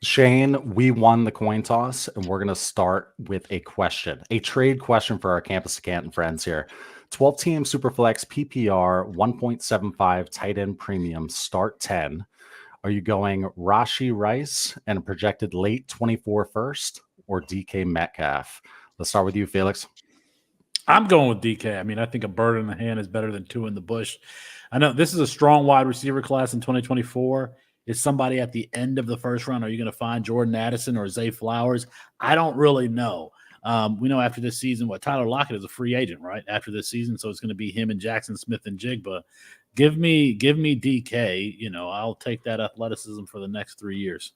Shane, we won the coin toss, and we're going to start with a trade question for our Campus to Canton friends here. 12-team Superflex PPR 1.75 tight end premium start 10. Are you going Rashee Rice and a projected late 24 first or DK Metcalf? Let's start with you, Felix. I'm going with DK. I mean, I think a bird in the hand is better than two in the bush. I know this is a strong wide receiver class in 2024. Is somebody at the end of the first round? Are you going to find Jordan Addison or Zay Flowers? I don't really know. We know after this season, Tyler Lockett is a free agent, right? After this season, so it's going to be him and Jackson Smith and Jigba. Give me DK. You know, I'll take that athleticism for the next 3 years.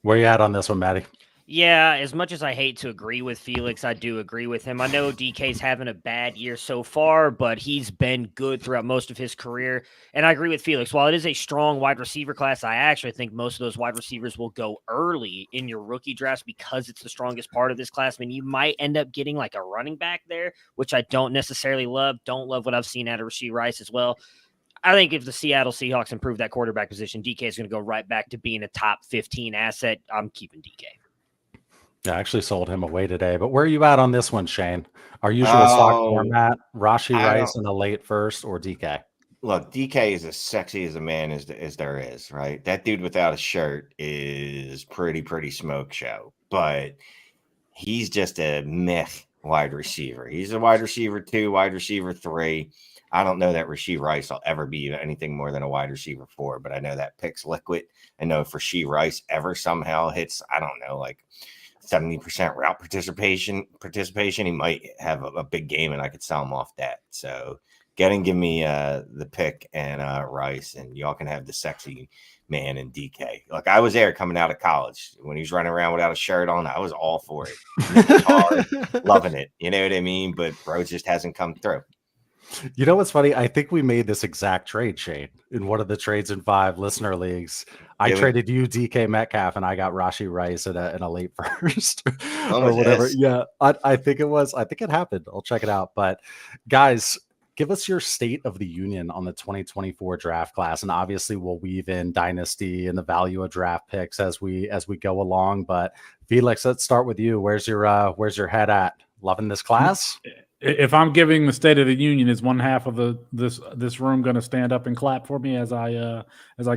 Where you at on this one, Maddie? Yeah, as much as I hate to agree with Felix, I do agree with him. I know DK's having a bad year so far, but he's been good throughout most of his career. And I agree with Felix. While it is a strong wide receiver class, I actually think most of those wide receivers will go early in your rookie drafts because it's the strongest part of this class. I mean, you might end up getting like a running back there, which I don't necessarily love. Don't love what I've seen out of Rashee Rice as well. I think if the Seattle Seahawks improve that quarterback position, DK is going to go right back to being a top 15 asset. I'm keeping DK. Yeah, I actually sold him away today. But where are you at on this one, Shane? Our usual stock format, Rashee Rice in a late first or DK? Look, DK is as sexy as a man as there is, right? That dude without a shirt is pretty smoke show. But he's just a myth wide receiver. He's a wide receiver 2, wide receiver 3. I don't know that Rashee Rice will ever be anything more than a wide receiver 4, but I know that pick's liquid. I know if Rashee Rice ever somehow hits, I don't know, like 70% route participation, he might have a big game and I could sell him off that. So give me the pick and Rice, and y'all can have the sexy man in DK. Look, I was there coming out of college when he was running around without a shirt on. I was all for it. Loving it. You know what I mean? But bro just hasn't come through. You know what's funny? I think we made this exact trade, Shane, in one of the Trades in 5 listener leagues. I traded you DK Metcalf, and I got Rashee Rice in a late first or whatever. Yeah, I think it was. I think it happened. I'll check it out. But guys, give us your state of the union on the 2024 draft class, and obviously we'll weave in Dynasty and the value of draft picks as we go along. But Felix, let's start with you. Where's your head at? Loving this class? If I'm giving the State of the Union, is one half of this room going to stand up and clap for me as I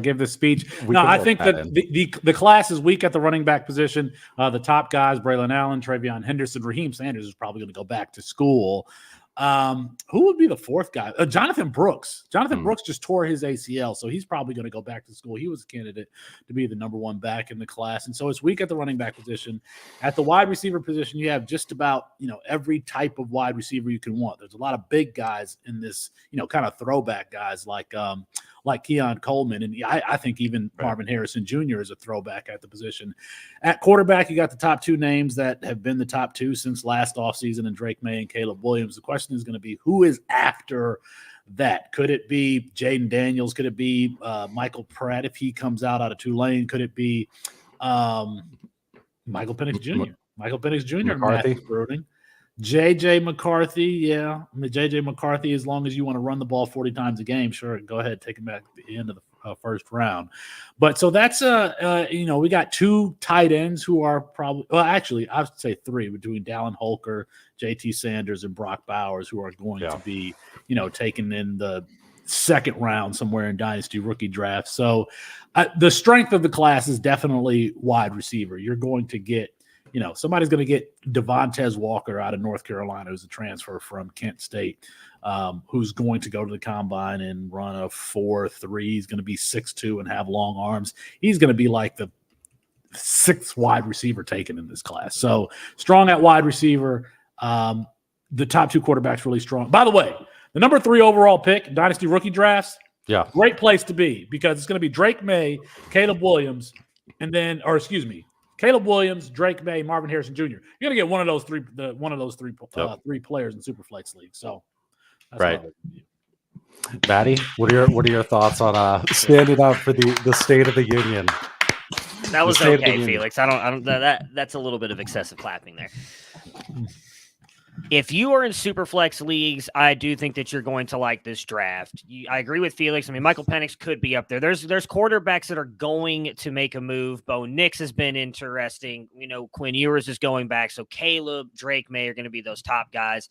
give this speech? No, I think that the class is weak at the running back position. The top guys, Braylon Allen, Travion Henderson, Raheem Sanders is probably going to go back to school. Who would be the fourth guy? Jonathan Brooks. Jonathan Brooks just tore his ACL, so he's probably going to go back to school. He was a candidate to be the number 1 back in the class, and so it's weak at the running back position. At the wide receiver position, you have just about every type of wide receiver you can want. There's a lot of big guys in this, kind of throwback guys like Keon Coleman, and I think even Marvin Harrison Jr. is a throwback at the position. At quarterback, you got the top 2 names that have been the top 2 since last offseason, and Drake Maye and Caleb Williams. The question is going to be, who is after that? Could it be Jaden Daniels? Could it be Michael Pratt if he comes out of Tulane? Could it be Michael Penix Jr.? Michael Penix Jr. McCarthy. JJ McCarthy, yeah. I mean, JJ McCarthy, as long as you want to run the ball 40 times a game, sure, go ahead, take him back at the end of the first round. But so that's we got 2 tight ends who are probably, well, actually, I would say 3 between Dallin Holker, JT Sanders, and Brock Bowers, who are going to be, taken in the second round somewhere in Dynasty rookie draft. So the strength of the class is definitely wide receiver. You're going to get, somebody's going to get Devontae Walker out of North Carolina, who's a transfer from Kent State, who's going to go to the combine and run a 4.3. He's going to be 6'2" and have long arms. He's going to be like the 6th wide receiver taken in this class. So strong at wide receiver. The top 2 quarterbacks really strong. By the way, the number 3 overall pick, Dynasty rookie drafts, great place to be because it's going to be Drake Maye, Caleb Williams, Caleb Williams, Drake Maye, Marvin Harrison Jr. You're going to get one of those three players in Superflex League. So, that's right. Maddie, what are your thoughts on standing up for the State of the Union? That was okay, Felix. I don't. That's a little bit of excessive clapping there. If you are in super flex leagues, I do think that you're going to like this draft. I agree with Felix. I mean, Michael Penix could be up there. There's quarterbacks that are going to make a move. Bo Nix has been interesting. Quinn Ewers is going back. So Caleb, Drake, Maye are going to be those top guys.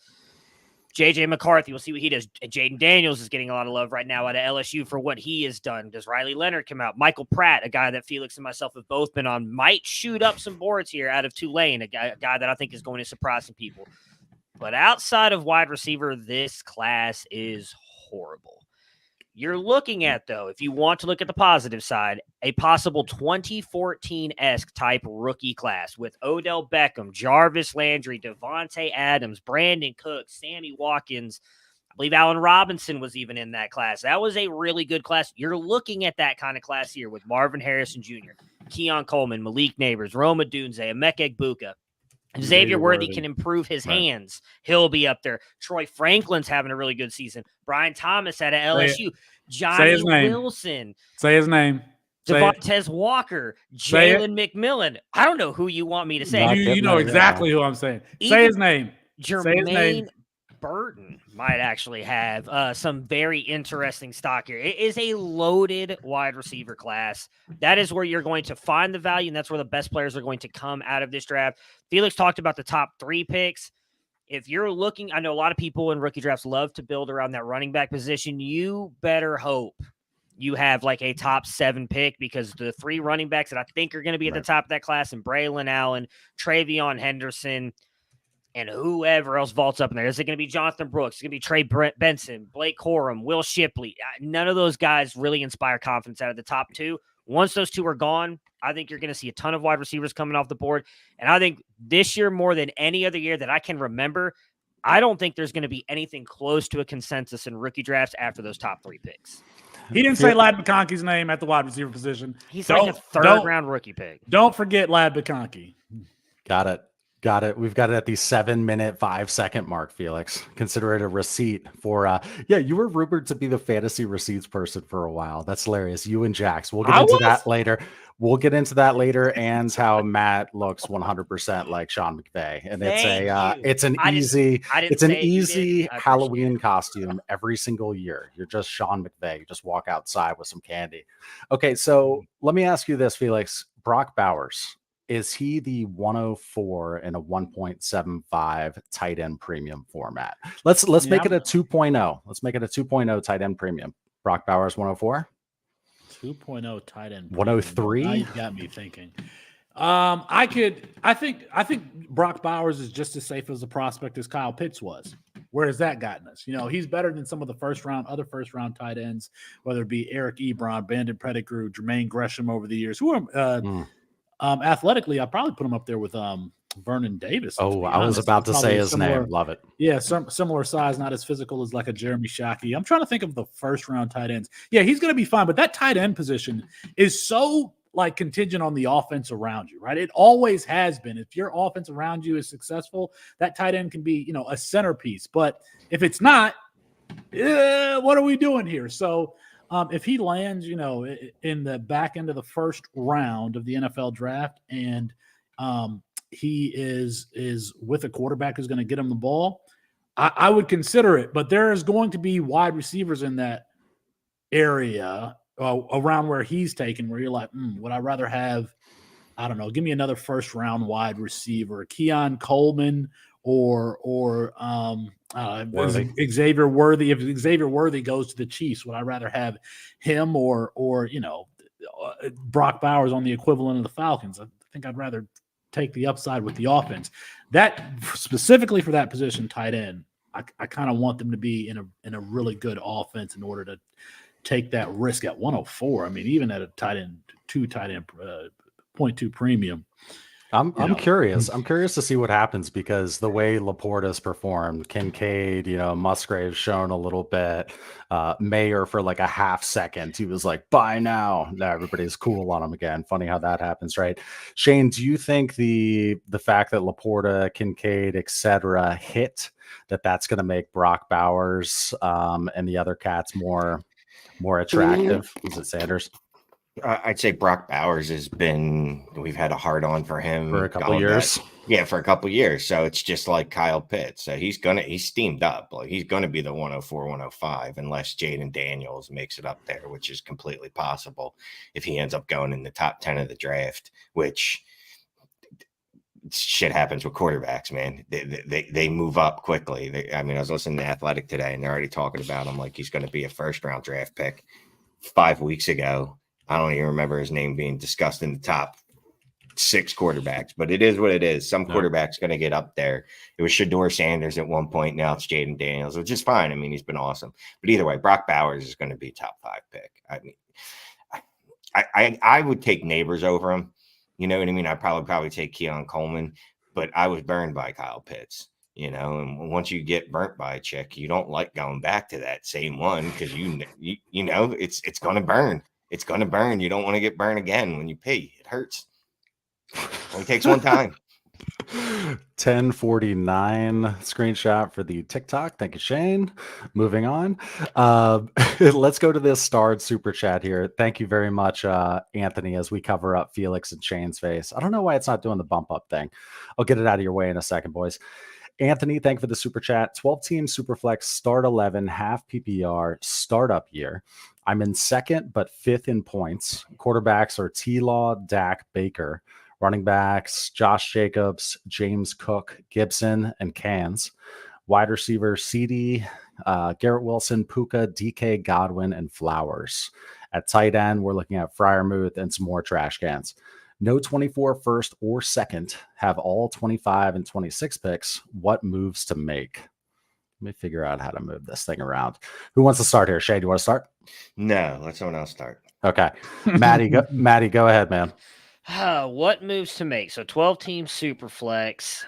J.J. McCarthy, we'll see what he does. Jaden Daniels is getting a lot of love right now out of LSU for what he has done. Does Riley Leonard come out? Michael Pratt, a guy that Felix and myself have both been on, might shoot up some boards here out of Tulane, a guy that I think is going to surprise some people. But outside of wide receiver, this class is horrible. You're looking at, though, if you want to look at the positive side, a possible 2014-esque type rookie class with Odell Beckham, Jarvis Landry, Devontae Adams, Brandon Cooks, Sammy Watkins. I believe Allen Robinson was even in that class. That was a really good class. You're looking at that kind of class here with Marvin Harrison Jr., Keon Coleman, Malik Nabers, Rome Odunze, Emeka Egbuka. Xavier Worthy can improve his hands. He'll be up there. Troy Franklin's having a really good season. Brian Thomas out of LSU. Johnny Wilson. Say his name. Devontae Walker. Jalen McMillan. I don't know who you want me to say. You know exactly who I'm saying. Say his name. Jermaine Burton might actually have some very interesting stock here. It is a loaded wide receiver class. That is where you're going to find the value, and that's where the best players are going to come out of this draft. Felix talked about the top 3 picks. If you're looking, I know a lot of people in rookie drafts love to build around that running back position. You better hope you have like a top 7 pick, because the 3 running backs that I think are going to be at the top of that class, and Braylon Allen, Travion Henderson, and whoever else vaults up in there. Is it going to be Jonathan Brooks? Is it going to be Trey Benson, Blake Corum, Will Shipley? None of those guys really inspire confidence out of the top 2. Once those 2 are gone, I think you're going to see a ton of wide receivers coming off the board. And I think this year, more than any other year that I can remember, I don't think there's going to be anything close to a consensus in rookie drafts after those top 3 picks. He didn't say Ladd McConkey's name at the wide receiver position. He's like a 3rd-round rookie pick. Don't forget Ladd McConkey. Got it. We've got it at the 7-minute, 5-second mark, Felix. Consider it a receipt for, you were rumored to be the fantasy receipts person for a while. That's hilarious. You and Jax. We'll get into that later. And how Matt looks 100% like Sean McVay. And it's an easy Halloween costume every single year. You're just Sean McVay. You just walk outside with some candy. Okay, so let me ask you this, Felix. Brock Bowers. Is he the 104 in a 1.75 tight end premium format? Let's make it a 2.0. Let's make it a 2.0 tight end premium. Brock Bowers 104. 2.0 tight end. 103. Now you got me thinking. I think Brock Bowers is just as safe as a prospect as Kyle Pitts was. Where has that gotten us? He's better than some of the other first round tight ends, whether it be Eric Ebron, Bandon Pettigrew, Jermaine Gresham over the years, who are athletically, I probably put him up there with Vernon Davis. Oh, I was about to say his name. Love it. Yeah, similar size, not as physical as like a Jeremy Shockey. I'm trying to think of the first round tight ends. Yeah, he's going to be fine, but that tight end position is so like contingent on the offense around you, right? It always has been. If your offense around you is successful, that tight end can be, a centerpiece. But if it's not, what are we doing here? So if he lands, in the back end of the first round of the NFL draft, and he is with a quarterback who's going to get him the ball, I would consider it. But there is going to be wide receivers in that area around where he's taken, where you're like, would I rather have, I don't know, give me another first round wide receiver, Keon Coleman or Xavier Worthy. If Xavier Worthy goes to the Chiefs, would I rather have him or Brock Bowers on the equivalent of the Falcons? I think I'd rather take the upside with the offense. That specifically for that position, tight end, I kind of want them to be in a really good offense in order to take that risk at 104. I mean, even at a tight end 0.2 premium. I'm curious. I'm curious to see what happens, because the way Laporta's performed, Kincaid, Musgrave's shown a little bit. Mayer for like a half second, he was like, "Bye now." Now everybody's cool on him again. Funny how that happens, right? Shane, do you think the fact that Laporta, Kincaid, etc. hit that's going to make Brock Bowers and the other cats more attractive? Is it Sanders? I'd say Brock Bowers we've had a hard on for him for a couple years. For a couple years. So it's just like Kyle Pitts. So he's steamed up. Like he's going to be the 104, 105, unless Jaden Daniels makes it up there, which is completely possible if he ends up going in the top 10 of the draft, which shit happens with quarterbacks, man. They move up quickly. I was listening to Athletic today and they're already talking about him like he's going to be a first round draft pick. 5 weeks ago, I don't even remember his name being discussed in the top 6 quarterbacks, but it is what it is. Some quarterback's going to get up there. It was Shedeur Sanders at one point. Now it's Jaden Daniels, which is fine. I mean, he's been awesome. But either way, Brock Bowers is going to be top 5 pick. I mean, I would take Nabers over him. You know what I mean? I'd probably take Keon Coleman, but I was burned by Kyle Pitts. You know, and once you get burnt by a chick, you don't like going back to that same one because you know it's going to burn. It's going to burn. You don't want to get burned again when you pee. It hurts. Only takes one time. 1049 screenshot for the TikTok. Thank you, Shane. Moving on. Let's go to this starred super chat here. Thank you very much, Anthony, as we cover up Felix and Shane's face. I don't know why it's not doing the bump up thing. I'll get it out of your way in a second, boys. Anthony, thank you for the super chat. 12-team Superflex, start 11, half PPR, startup year. I'm in second, but 5th in points. Quarterbacks are T-Law, Dak, Baker. Running backs, Josh Jacobs, James Cook, Gibson, and Cans. Wide receivers, CD, Garrett Wilson, Puka, DK, Godwin, and Flowers. At tight end, we're looking at Freiermuth and some more trash cans. No 24 first or second, have all 25 and 26 picks. What moves to make? Let me figure out how to move this thing around. Who wants to start here? Shay, do you want to start? No, let someone else start. Okay. Maddie, go ahead, man. What moves to make? So 12-team Superflex.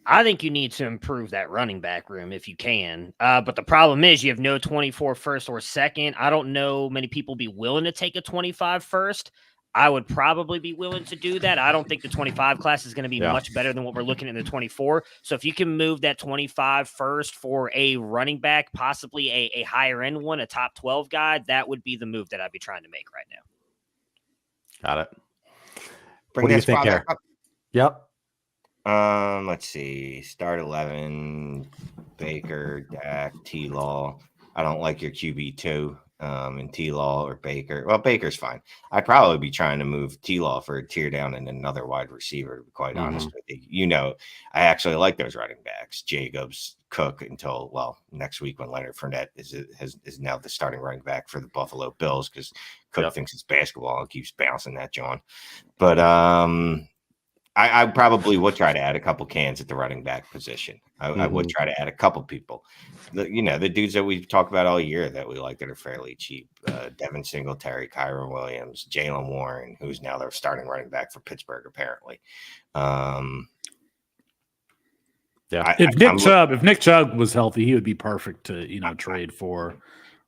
I think you need to improve that running back room if you can. But the problem is you have no 24 first or second. I don't know many people be willing to take a 25 first. I would probably be willing to do that. I don't think the 25 class is going to be much better than what we're looking at in the 24. So if you can move that 25 first for a running back, possibly a higher end one, a top 12 guy, that would be the move that I'd be trying to make right now. Got it. What do you think here? Yep. Let's see. Start 11, Baker, Dak, T-Law. I don't like your QB2 in T-Law or Baker. Well, Baker's fine. I'd probably be trying to move T-Law for a tier down and another wide receiver, to be quite honest with you. You know, I actually like those running backs, Jacobs, Cook, until, next week when Leonard Fournette is now the starting running back for the Buffalo Bills because Cook thinks it's basketball and keeps bouncing that, John. But I probably would try to add a couple cans at the running back position. I would try to add a couple people. The dudes that we talk about all year that we like that are fairly cheap. Devin Singletary, Kyron Williams, Jalen Warren, who's now their starting running back for Pittsburgh, apparently. If Nick Chubb was healthy, he would be perfect to trade for.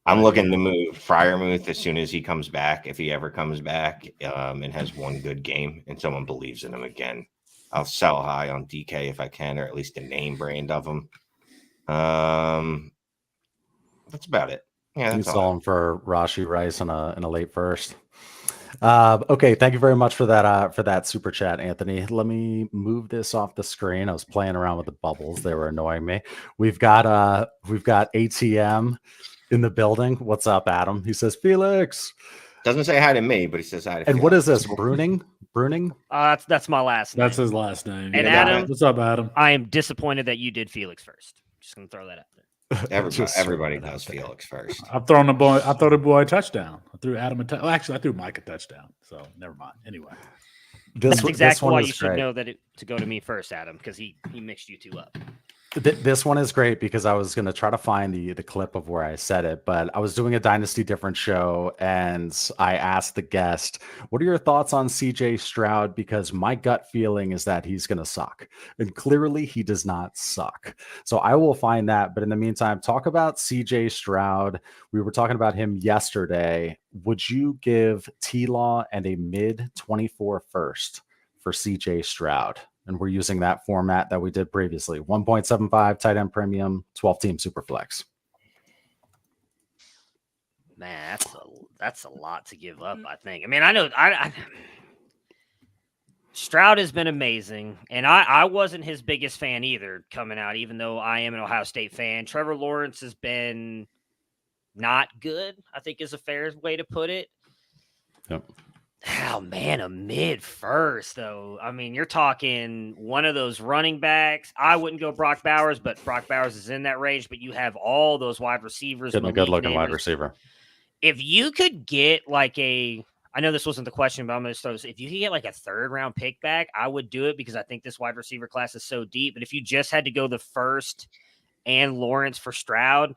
I'm looking to move Freiermuth as soon as he comes back, if he ever comes back, and has one good game and someone believes in him again. I'll sell high on DK if I can, or at least the name brand of him. That's about it. Yeah, you saw him for Rashee Rice in a late first. Okay, thank you very much for that super chat, Anthony. Let me move this off the screen. I was playing around with the bubbles; they were annoying me. We've got ATM in the building. What's up, Adam? He says Felix. Doesn't say hi to me, but he says hi to And Felix. what is this? Bruning? That's my last name. That's his last name. And Adam, what's up, Adam? I am disappointed that you did Felix first. Just gonna throw that out there. Everybody does Felix first. I throw the boy a touchdown. I threw Adam actually, I threw Mike a touchdown. So never mind. Anyway, that's exactly why you should know that to go to me first, Adam, because he mixed you two up. This one is great because I was going to try to find the clip of where I said it, but I was doing a Dynasty Different show and I asked the guest, what are your thoughts on CJ Stroud? Because my gut feeling is that he's going to suck. And clearly he does not suck. So I will find that. But in the meantime, talk about CJ Stroud. We were talking about him yesterday. Would you give T-Law and a mid 24 first for CJ Stroud? And we're using that format that we did previously. 1.75 tight end premium, 12-team Superflex. Man, That's a lot to give up, I think. I mean, I know Stroud has been amazing, and I wasn't his biggest fan either coming out, even though I am an Ohio State fan. Trevor Lawrence has been not good, I think is a fair way to put it. Yep. Oh, man, a mid-first, though. I mean, you're talking one of those running backs. I wouldn't go Brock Bowers, but Brock Bowers is in that range, but you have all those wide receivers. Getting a good-looking wide receiver. If you could get like I know this wasn't the question, but I'm going to throw this. If you could get like a third-round pick back, I would do it because I think this wide receiver class is so deep. But if you just had to go the first and Lawrence for Stroud,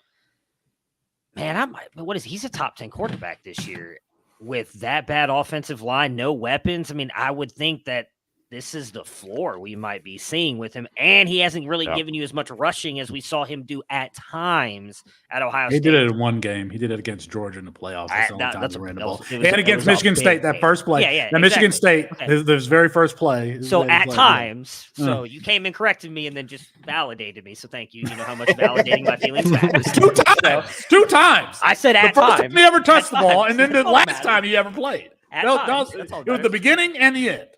man, he's a top 10 quarterback this year. With that bad offensive line, no weapons, I mean, I would think that this is the floor we might be seeing with him. And he hasn't really given you as much rushing as we saw him do at times at Ohio State. He did it in one game. He did it against Georgia in the playoffs. That's the only time he ran the ball. And against Michigan State, that first play. Yeah, now, Michigan State, his very first play. So at times, so you came and corrected me and then just validated me. So thank you. You know how much validating my feelings matters. Two times. I said at the first time he ever touched the ball, and then the last time he ever played. It was the beginning and the end.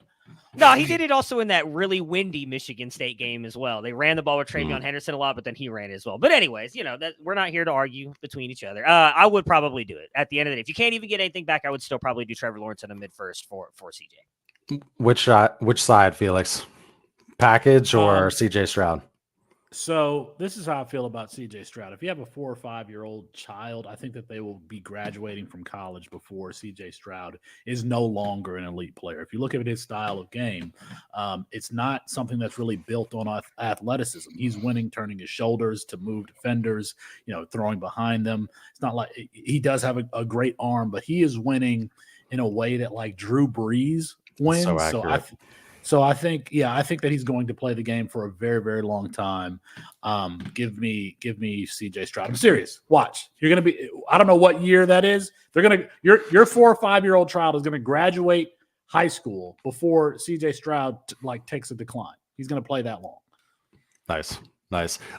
No, he did it also in that really windy Michigan State game as well. They ran the ball with Travion Henderson a lot, but then he ran as well. But anyways, we're not here to argue between each other. I would probably do it at the end of the day. If you can't even get anything back, I would still probably do Trevor Lawrence in a mid-first for CJ. Which side, Felix? Package or CJ Stroud? So this is how I feel about CJ Stroud. If you have a 4 or 5 year old child, I think that they will be graduating from college before CJ Stroud is no longer an elite player. If you look at his style of game, it's not something that's really built on athleticism. He's winning, turning his shoulders to move defenders, throwing behind them. It's not like he does have a great arm, but he is winning in a way that like Drew Brees wins. So I think that he's going to play the game for a very, very long time. Give me CJ Stroud. I'm serious. Watch. You're going to be, I don't know what year that is. Your 4 or 5 year old child is going to graduate high school before CJ Stroud takes a decline. He's going to play that long. Nice.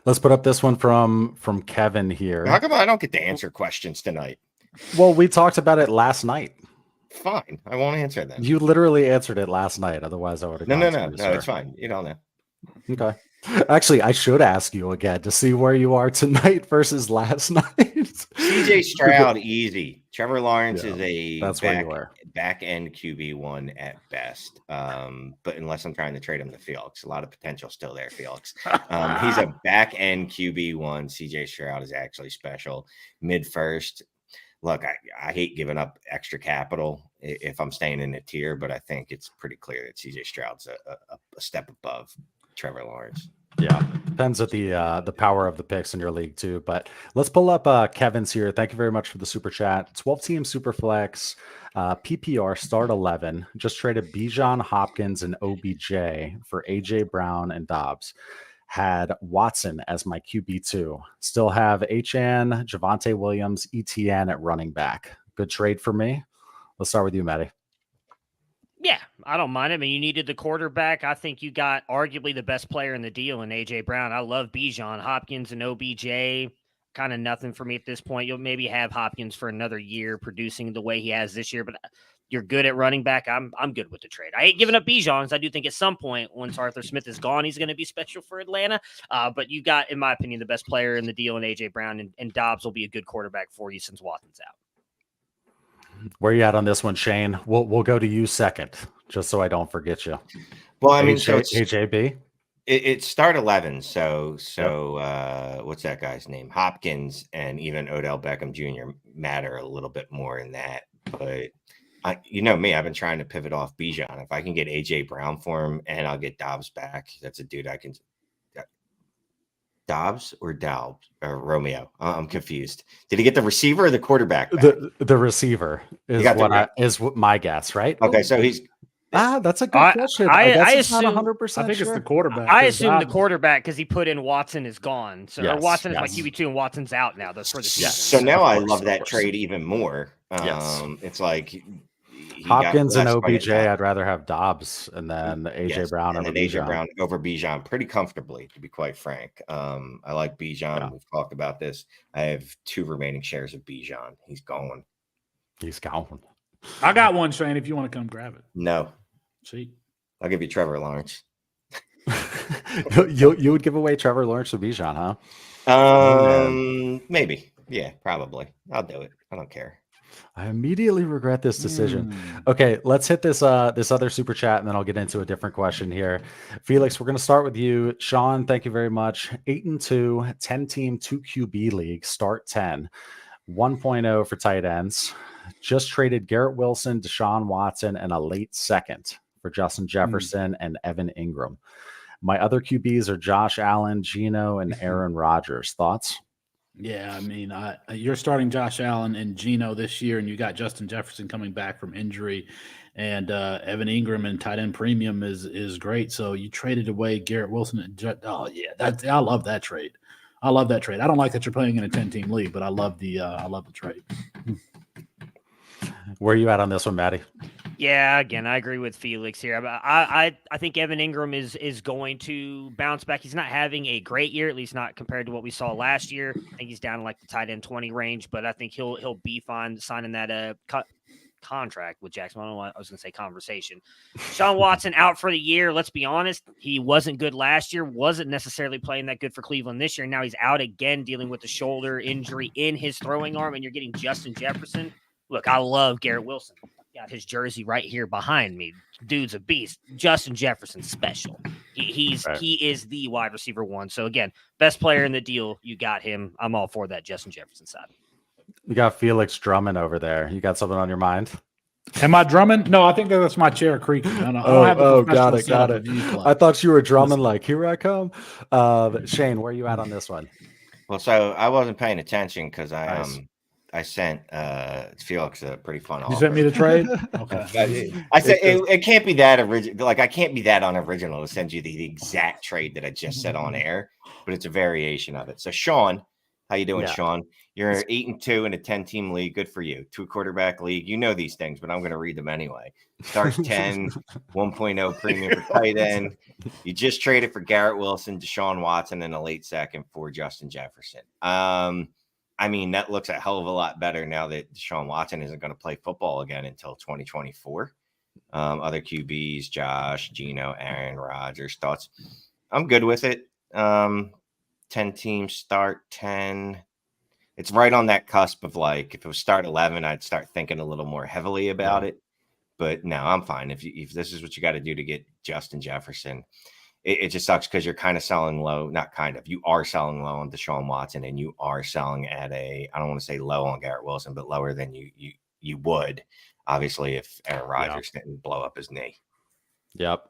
Let's put up this one from Kevin here. How come I don't get to answer questions tonight? Well, we talked about it last night. Fine. I won't answer that. You literally answered it last night. Otherwise, I would have. No. It's fine. You don't know. Okay. Actually, I should ask you again to see where you are tonight versus last night. CJ Stroud, easy. Trevor Lawrence is that's where you are. Back end QB1 at best. But unless I'm trying to trade him to Felix, a lot of potential still there, Felix. He's a back end QB1. CJ Stroud is actually special. Mid-first. Look, I hate giving up extra capital if I'm staying in the tier, but I think it's pretty clear that CJ Stroud's a step above Trevor Lawrence. Yeah, depends at the power of the picks in your league too. But let's pull up Kevin's here. Thank you very much for the super chat. 12-team super flex, PPR start 11. Just traded Bijan, Hopkins, and OBJ for AJ Brown and Dobbs. Had Watson as my QB2. Still have HN, Javonte Williams, ETN at running back. Good trade for me. Let's start with you, Maddie. Yeah, I don't mind it. I mean, you needed the quarterback. I think you got arguably the best player in the deal in AJ Brown. I love Bijan. Hopkins and OBJ, kind of nothing for me at this point. You'll maybe have Hopkins for another year producing the way he has this year, but you're good at running back. I'm good with the trade. I ain't giving up Bijan. I do think at some point, once Arthur Smith is gone, he's going to be special for Atlanta. But you got, in my opinion, the best player in the deal in AJ Brown, and Dobbs will be a good quarterback for you since Watson's out. Where you at on this one, Shane? We'll go to you second, just so I don't forget you. Well, I mean, so AJB. It's start 11. So what's that guy's name? Hopkins and even Odell Beckham Jr. matter a little bit more in that, but. You know me, I've been trying to pivot off Bijan. If I can get AJ Brown for him and I'll get Dobbs back, that's a dude I can. Dobbs or Dobbs or Romeo? I'm confused. Did he get the receiver or the quarterback back? The receiver is my guess, right? Okay, so he's. That's a good question. I assume, not 100%. I think it's the quarterback. I assume the quarterback because he put in Watson is gone. So Watson is my QB2 and Watson's out now. That's for the season. So now I love that trade even more. It's like. Hopkins and OBJ, I'd rather have Dobbs and then AJ Brown over AJ Brown over Bijan pretty comfortably, to be quite frank. I like Bijan. We've talked about this. I have 2 remaining shares of Bijan. He's going. He's gone. I got one, Shane, if you want to come grab it. No. See? I'll give you Trevor Lawrence. you would give away Trevor Lawrence to Bijan, huh? Maybe. Yeah, probably. I'll do it. I don't care. I immediately regret this decision. Okay, let's hit this this other super chat, and then I'll get into a different question here. Felix, we're going to start with you. Sean, thank you very much. 8-2, 10-team, 2 QB league, start 10, 1.0 for tight ends. Just traded Garrett Wilson, Deshaun Watson, and a late second for Justin Jefferson and Evan Ingram. My other QBs are Josh Allen, Geno, and Aaron Rodgers. Thoughts? Yeah, I mean, you're starting Josh Allen and Geno this year, and you got Justin Jefferson coming back from injury, and Evan Ingram and tight end premium is great. So you traded away Garrett Wilson. I love that trade. I love that trade. I don't like that you're playing in a 10-team league, but I love the trade. Where are you at on this one, Maddie? Yeah, again, I agree with Felix here. I think Evan Ingram is going to bounce back. He's not having a great year, at least not compared to what we saw last year. I think he's down in like the tight end 20 range, but I think he'll be fine signing that contract with Jackson. I don't know what I was going to say conversation. Deshaun Watson out for the year. Let's be honest. He wasn't good last year, wasn't necessarily playing that good for Cleveland this year. Now he's out again dealing with the shoulder injury in his throwing arm, and you're getting Justin Jefferson. Look, I love Garrett Wilson. Got his jersey right here behind me. Dude's a beast. Justin Jefferson special. He is the wide receiver one. So again, best player in the deal. You got him. I'm all for that Justin Jefferson side. You got Felix drumming over there. You got something on your mind? Am I drumming? No, I think that's my chair creaking. I don't have got it. I thought you were drumming like, here I come. Shane, where are you at on this one? Well, so I wasn't paying attention because I sent Felix a pretty fun offer. You sent me the trade? Okay. I said it can't be that original. Like, I can't be that unoriginal to send you the exact trade that I just said on air, but it's a variation of it. So, Sean, how you doing, Sean? You're 8-2 in a 10-team league. Good for you. 2-quarterback league. You know these things, but I'm going to read them anyway. Starts 10, 1.0 premium for tight end. You just traded for Garrett Wilson, Deshaun Watson, and a late second for Justin Jefferson. I mean, that looks a hell of a lot better now that Deshaun Watson isn't going to play football again until 2024. Other QBs, Josh, Geno, Aaron Rodgers, thoughts? I'm good with it. 10 teams, start 10. It's right on that cusp of, like, if it was start 11, I'd start thinking a little more heavily about it. But no, I'm fine. If this is what you got to do to get Justin Jefferson, it just sucks because you're kind of selling low. Not kind of. You are selling low on Deshaun Watson, and you are selling at I don't want to say low on Garrett Wilson, but lower than you would, obviously, if Aaron Rodgers didn't blow up his knee. Yep.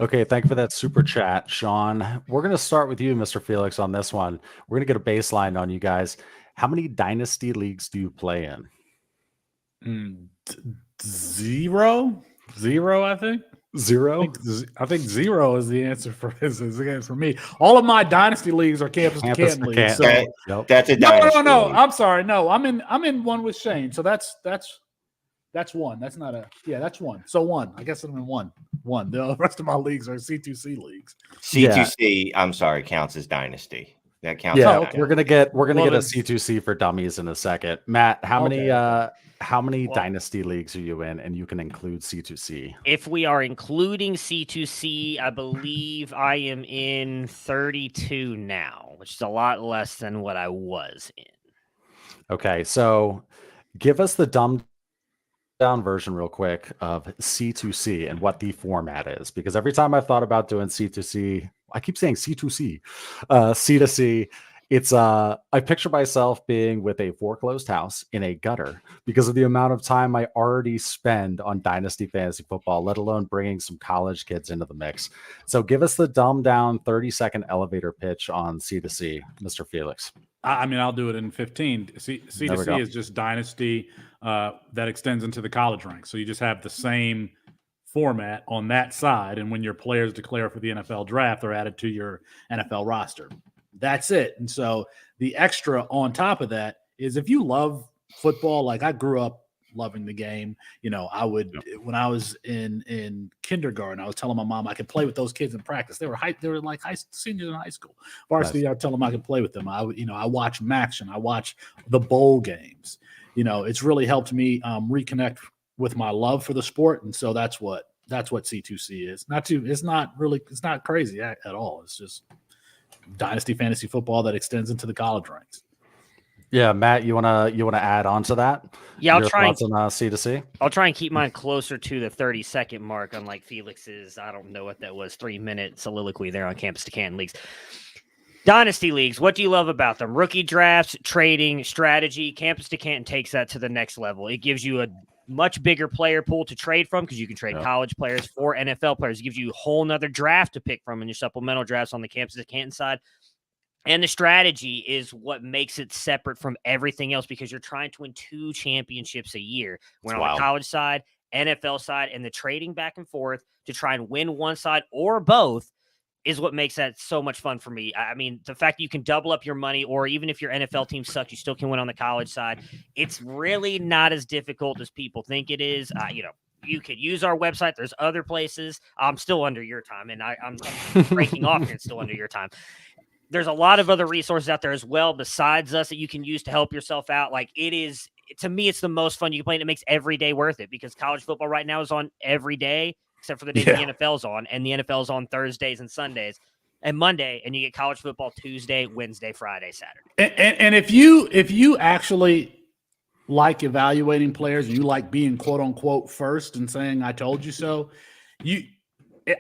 Okay, thank you for that super chat, Sean. We're going to start with you, Mr. Felix, on this one. We're going to get a baseline on you guys. How many dynasty leagues do you play in? Zero, I think. Zero? I think zero is the answer for me. All of my dynasty leagues are campus to Canton leagues. So. That's a dynasty. No. League. I'm sorry. No, I'm in one with Shane. So that's one. That's not that's one. So one. I guess I'm in one. The rest of my leagues are C2C leagues. C2C, I'm sorry, counts as dynasty. That counts. Yeah, we're gonna get a C2C for dummies in a second. Matt, how many dynasty leagues are you in? And you can include C2C. If we are including C2C, I believe I am in 32 now, which is a lot less than what I was in. Okay, so give us the dumbed down version real quick of C2C and what the format is, because every time I've thought about doing C2C, I keep saying C2C, C2C. It's I picture myself being with a foreclosed house in a gutter because of the amount of time I already spend on Dynasty Fantasy Football, let alone bringing some college kids into the mix. So give us the dumbed down 30-second elevator pitch on C2C, Mr. Felix. I mean, I'll do it in 15. C2C is just Dynasty that extends into the college ranks. So you just have the same format on that side. And when your players declare for the NFL draft, they're added to your NFL roster. That's it. And so the extra on top of that is if you love football, like I grew up loving the game, I would, when I was in kindergarten, I was telling my mom I could play with those kids in practice. They were like seniors in high school. Varsity, I would tell them I could play with them. I watch Maction. I watch the bowl games. it's really helped me reconnect with my love for the sport. And so that's what C2C is. It's not crazy at all. It's just Dynasty fantasy football that extends into the college ranks. Yeah, Matt, you wanna add on to that? Yeah, Your thoughts on C2C. I'll try and keep mine closer to the 30-second mark, unlike Felix's. I don't know what that was, 3-minute soliloquy there on Campus to Canton leagues. Dynasty leagues, what do you love about them? Rookie drafts, trading, strategy. Campus to Canton takes that to the next level. It gives you a much bigger player pool to trade from because you can trade college players for NFL players. It gives you a whole nother draft to pick from in your supplemental drafts on the Campus to Canton side. And the strategy is what makes it separate from everything else because you're trying to win 2 championships a year. When on the college side, NFL side, and the trading back and forth to try and win one side or both is what makes that so much fun for me. I mean, the fact that you can double up your money, or even if your NFL team sucks, you still can win on the college side. It's really not as difficult as people think it is. You could use our website. There's other places. I'm still under your time, and I'm breaking off here and still under your time. There's a lot of other resources out there as well besides us that you can use to help yourself out. Like to me, it's the most fun you can play, and it makes every day worth it because college football right now is on every day except for the day the NFL's on, and the NFL's on Thursdays and Sundays and Monday, and you get college football Tuesday, Wednesday, Friday, Saturday. And if you actually like evaluating players and you like being quote unquote first and saying "I told you so,"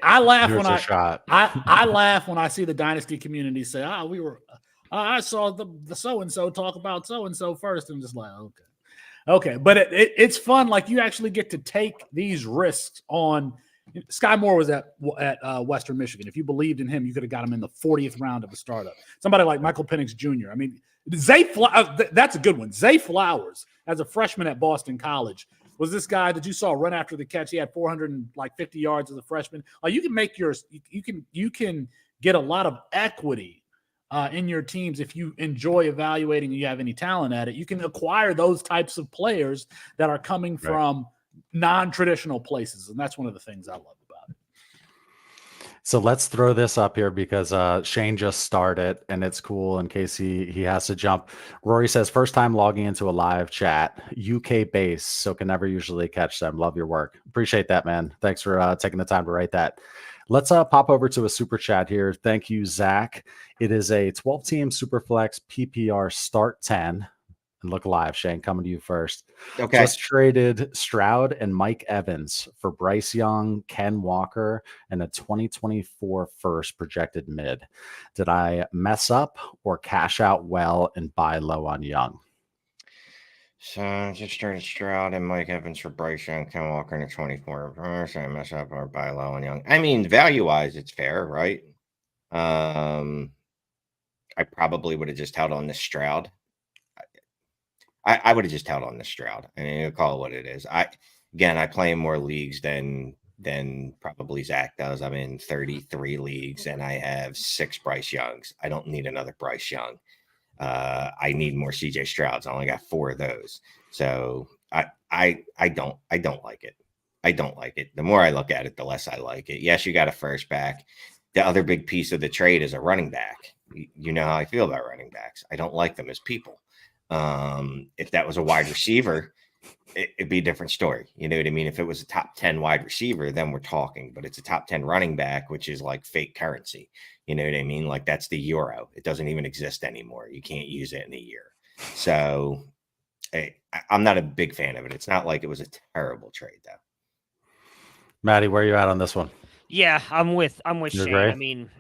I laugh I laugh when I see the Dynasty community say, I saw the so-and-so talk about so-and-so first. And just like, okay. But it's fun. Like you actually get to take these risks on. Sky Moore was at Western Michigan. If you believed in him, you could have got him in the 40th round of a startup. Somebody like Michael Penix Jr. I mean, that's a good one. Zay Flowers, as a freshman at Boston College, was this guy that you saw run after the catch. He had 450 yards as a freshman. You can make you can get a lot of equity in your teams if you enjoy evaluating and you have any talent at it. You can acquire those types of players that are coming from non-traditional places, and that's one of the things I love about it. So let's throw this up here because Shane just started, and it's cool in case he has to jump. Rory says, first time logging into a live chat, UK based, so can never usually catch them. Love your work. Appreciate that, man. Thanks for taking the time to write that. Let's pop over to a super chat here. Thank you, Zach. It is a 12-team Superflex PPR start 10. And look live, Shane, coming to you first. Okay. Just traded Stroud and Mike Evans for Bryce Young, Ken Walker, and a 2024 first projected mid. Did I mess up or cash out well and buy low on Young? So just traded Stroud and Mike Evans for Bryce Young, Ken Walker, and a 24 first. I mess up or buy low on Young. I mean, value-wise, it's fair, right? I probably would have just held on this Stroud. I would have just held on the Stroud. I mean, call it what it is. I play in more leagues than probably Zach does. I'm in 33 leagues and I have 6 Bryce Youngs. I don't need another Bryce Young. I need more CJ Strouds. I only got 4 of those. So I don't like it. I don't like it. The more I look at it, the less I like it. Yes, you got a first back. The other big piece of the trade is a running back. You know how I feel about running backs. I don't like them as people. If that was a wide receiver, it'd be a different story. You know what I mean? If it was a top 10 wide receiver, then we're talking, but it's a top 10 running back, which is like fake currency. You know what I mean? Like that's the euro. It doesn't even exist anymore. You can't use it in a year. So I'm not a big fan of it. It's not like it was a terrible trade though. Maddie, where are you at on this one? Yeah, I'm with You're Shane. great. I mean,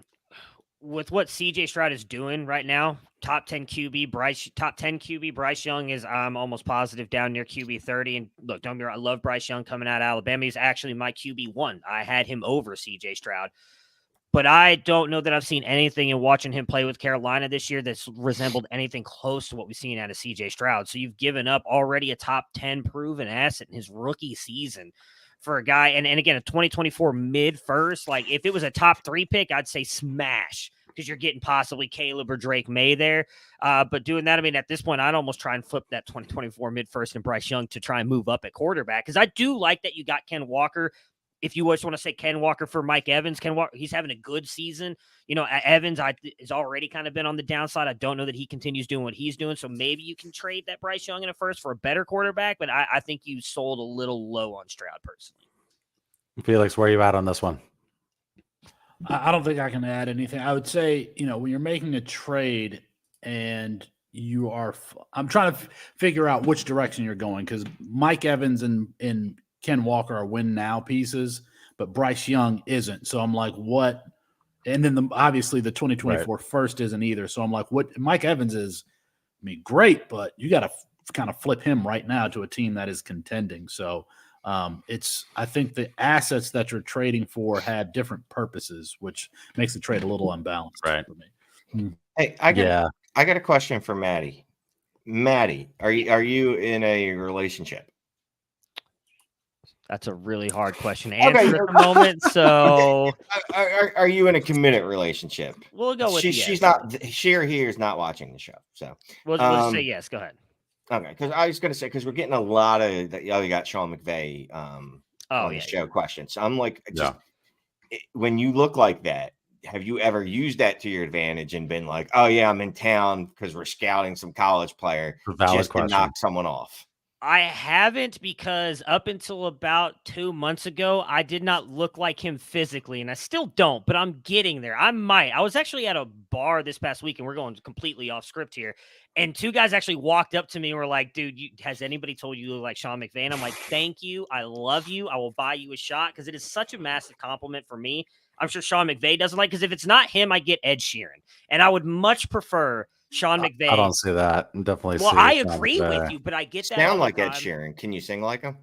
with what CJ Stroud is doing right now, top 10 QB Bryce Young is, I'm almost positive, down near QB 30. And look, don't get me wrong, I love Bryce Young coming out of Alabama. He's actually my QB1. I had him over CJ Stroud. But I don't know that I've seen anything in watching him play with Carolina this year that's resembled anything close to what we've seen out of CJ Stroud. So you've given up already a top 10 proven asset in his rookie season for a guy. And again, a 2024 mid first. Like if it was a top 3 pick, I'd say smash, because you're getting possibly Caleb or Drake Maye there. But doing that, I mean, at this point, I'd almost try and flip that 2024 mid first and Bryce Young to try and move up at quarterback. Because I do like that you got Ken Walker if you just want to say Ken Walker for Mike Evans, Ken Walker, he's having a good season. Evans has already kind of been on the downside. I don't know that he continues doing what he's doing. So maybe you can trade that Bryce Young in a first for a better quarterback. But I think you sold a little low on Stroud personally. Felix, where are you at on this one? I don't think I can add anything. I would say, when you're making a trade and I'm trying to figure out which direction you're going, because Mike Evans and Ken Walker are win now pieces, but Bryce Young isn't. So I'm like, what? And then obviously the 2024 first isn't either. So I'm like, what? Mike Evans is, great, but you got to kind of flip him right now to a team that is contending. So I think the assets that you're trading for have different purposes, which makes the trade a little unbalanced for me. Hey, I got a question for Maddie. Maddie, are you in a relationship? That's a really hard question to answer at the moment. So, are you in a committed relationship? We'll go with yes. She's not. She or he is not watching the show. So we'll say yes. Go ahead. Okay, because I was going to say, because we're getting a lot of you got Sean McVay on the show questions. So I'm like, when you look like that, have you ever used that to your advantage and been like, oh yeah, I'm in town because we're scouting some college player just to knock someone off? I haven't, because up until about 2 months ago, I did not look like him physically, and I still don't, but I'm getting there. I might. I was actually at a bar this past week, and we're going completely off script here, and 2 guys actually walked up to me and were like, dude, has anybody told you look like Sean McVay? And I'm like, thank you. I love you. I will buy you a shot, because it is such a massive compliment for me. I'm sure Sean McVay doesn't like, because if it's not him, I get Ed Sheeran, and I would much prefer Sean McVay. I don't see that. I'm definitely. Well, I agree with you, but I get that. Sound like Ed Sheeran. Can you sing like him?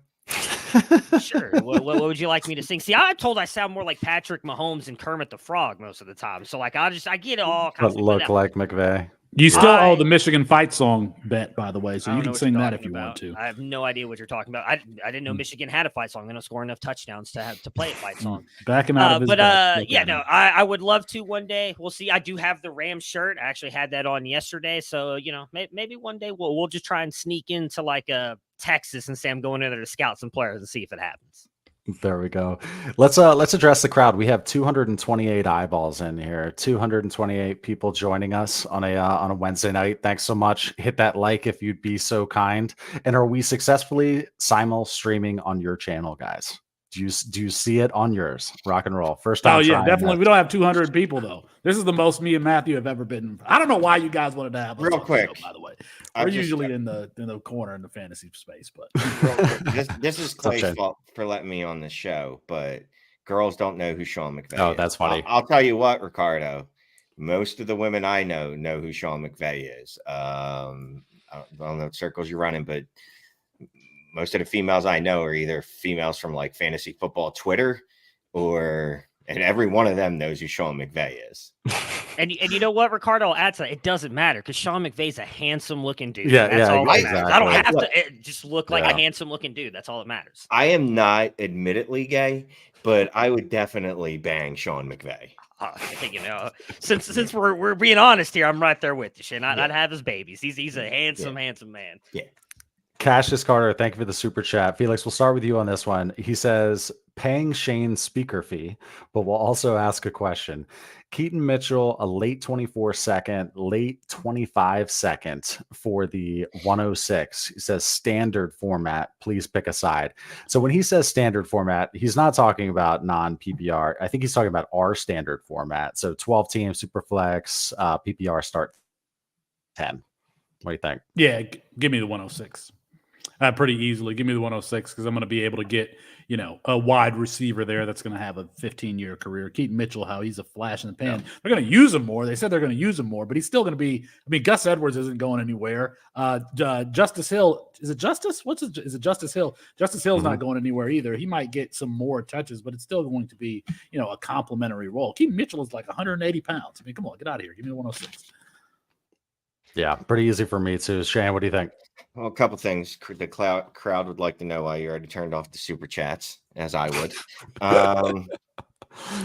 Sure. What would you like me to sing? See, I'm told I sound more like Patrick Mahomes and Kermit the Frog most of the time. So, like, I get it all kinds of look like McVay. You still owe the Michigan fight song bet, by the way, so you can sing that if you want to. I have no idea what you're talking about. I didn't know Michigan had a fight song. They don't score enough touchdowns to play a fight song. Backing out of his I would love to one day. We'll see. I do have the Rams shirt. I actually had that on yesterday. So, maybe one day we'll just try and sneak into like Texas and say I'm going in there to scout some players and see if it happens. There we go. Let's address the crowd. We have 228 eyeballs in here. 228 people joining us on a Wednesday night. Thanks so much. Hit that like if you'd be so kind. And are we successfully simul streaming on your channel, guys? Do you see it on yours? Rock and roll. First time. Oh yeah, definitely. That. We don't have 200 people though. This is the most me and Matthew have ever been. I don't know why you guys wanted to have us real quick. Show, by the way, we're usually in the corner in the fantasy space, but this is Clay's fault for letting me on the show. But girls don't know who Sean McVay is. Oh, that's funny. I'll tell you what, Ricardo. Most of the women I know who Sean McVay is. I don't know what circles you're running, but most of the females I know are either females from like fantasy football Twitter, and every one of them knows who Sean McVay is. And you know what, Ricardo? I'll add to that. It doesn't matter, because Sean McVay's a handsome looking dude. That's all that matters. I don't have to just look like a handsome looking dude. That's all that matters. I am not admittedly gay, but I would definitely bang Sean McVay. Since we're being honest here, I'm right there with you, Shane. I'd have his babies. He's a handsome man. Yeah. Cassius Carter, thank you for the super chat. Felix, we'll start with you on this one. He says, paying Shane's speaker fee, but we'll also ask a question. Keaton Mitchell, a late 24 second, late 25 second for the 106. He says standard format. Please pick a side. So when he says standard format, he's not talking about non-PPR. I think he's talking about our standard format. So 12 team, super flex, PPR start 10. What do you think? Yeah, give me the 106. Pretty easily. Give me the 106, because I'm going to be able to get, a wide receiver there that's going to have a 15-year career. Keaton Mitchell, how he's a flash in the pan. Yeah. They're going to use him more. They said they're going to use him more, but he's still going to be. Gus Edwards isn't going anywhere. Justice Hill, is it Justice? Is it Justice Hill? Justice Hill's not going anywhere either. He might get some more touches, but it's still going to be, a complimentary role. Keaton Mitchell is like 180 pounds. Come on, get out of here. Give me the 106. Yeah, pretty easy for me too. Shane, what do you think? Well, a couple things. The crowd would like to know why you already turned off the super chats, as I would.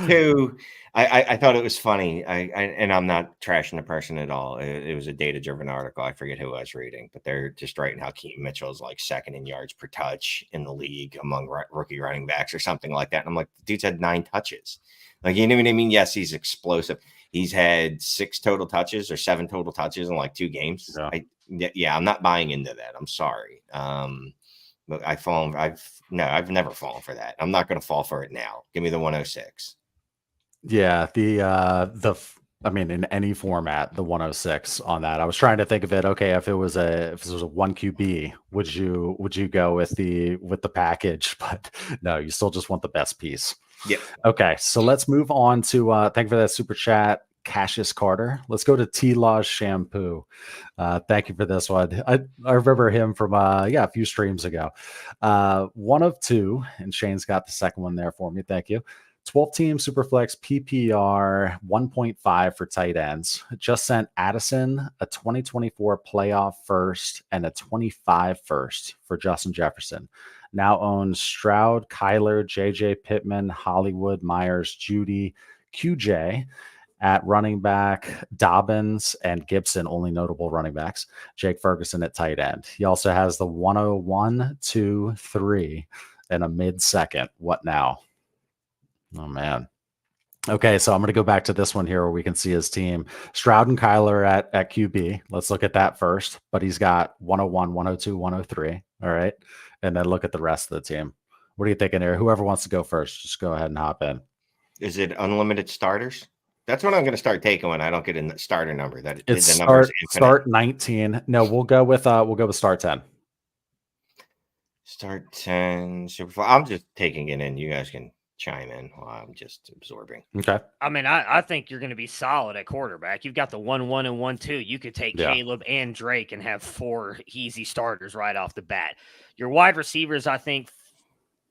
Two, I thought it was funny. And I'm not trashing the person at all. It was a data-driven article. I forget who I was reading, but they're just writing how Keaton Mitchell is like second in yards per touch in the league among rookie running backs or something like that. And I'm like, the dude's had 9 touches. Like, you know what I mean? Yes, he's explosive. He's had 6 total touches or 7 total touches in like 2 games. Yeah. I'm not buying into that. I'm sorry. But I've never fallen for that. I'm not going to fall for it now. Give me the 106. Yeah, I mean, in any format, the 106 on that. I was trying to think of it. Okay, if it was a 1 QB, would you go with the package? But no, you still just want the best piece. Yep. Okay, so let's move on to thank you for that super chat, Cassius Carter. Let's go to T-Law's Shampoo. Thank you for this one. I remember him from a few streams ago. 1 of 2, and Shane's got the second one there for me. Thank you. 12-team Superflex PPR 1.5 for tight ends. Just sent Addison a 2024 playoff first and a 25 first for Justin Jefferson. Now owns Stroud, Kyler, JJ Pittman, Hollywood, Myers, Judy, QJ at running back, Dobbins and Gibson, only notable running backs. Jake Ferguson at tight end. He also has the 101, 2, 3, and a mid-second. What now? Oh, man. Okay, so I'm going to go back to this one here where we can see his team. Stroud and Kyler at QB. Let's look at that first. But he's got 101, 102, 103. All right. And then look at the rest of the team. What are you thinking here? Whoever wants to go first, just go ahead and hop in. Is it unlimited starters? That's what I'm going to start taking when I don't get a starter number. That it's the number start 19. No, we'll go with start 10. Start 10. I'm just taking it in. You guys can chime in while I'm just absorbing. Okay. I mean, I think you're going to be solid at quarterback. You've got the 1-1 and 1-2. You could take Caleb and Drake and have 4 easy starters right off the bat. Your wide receivers, I think,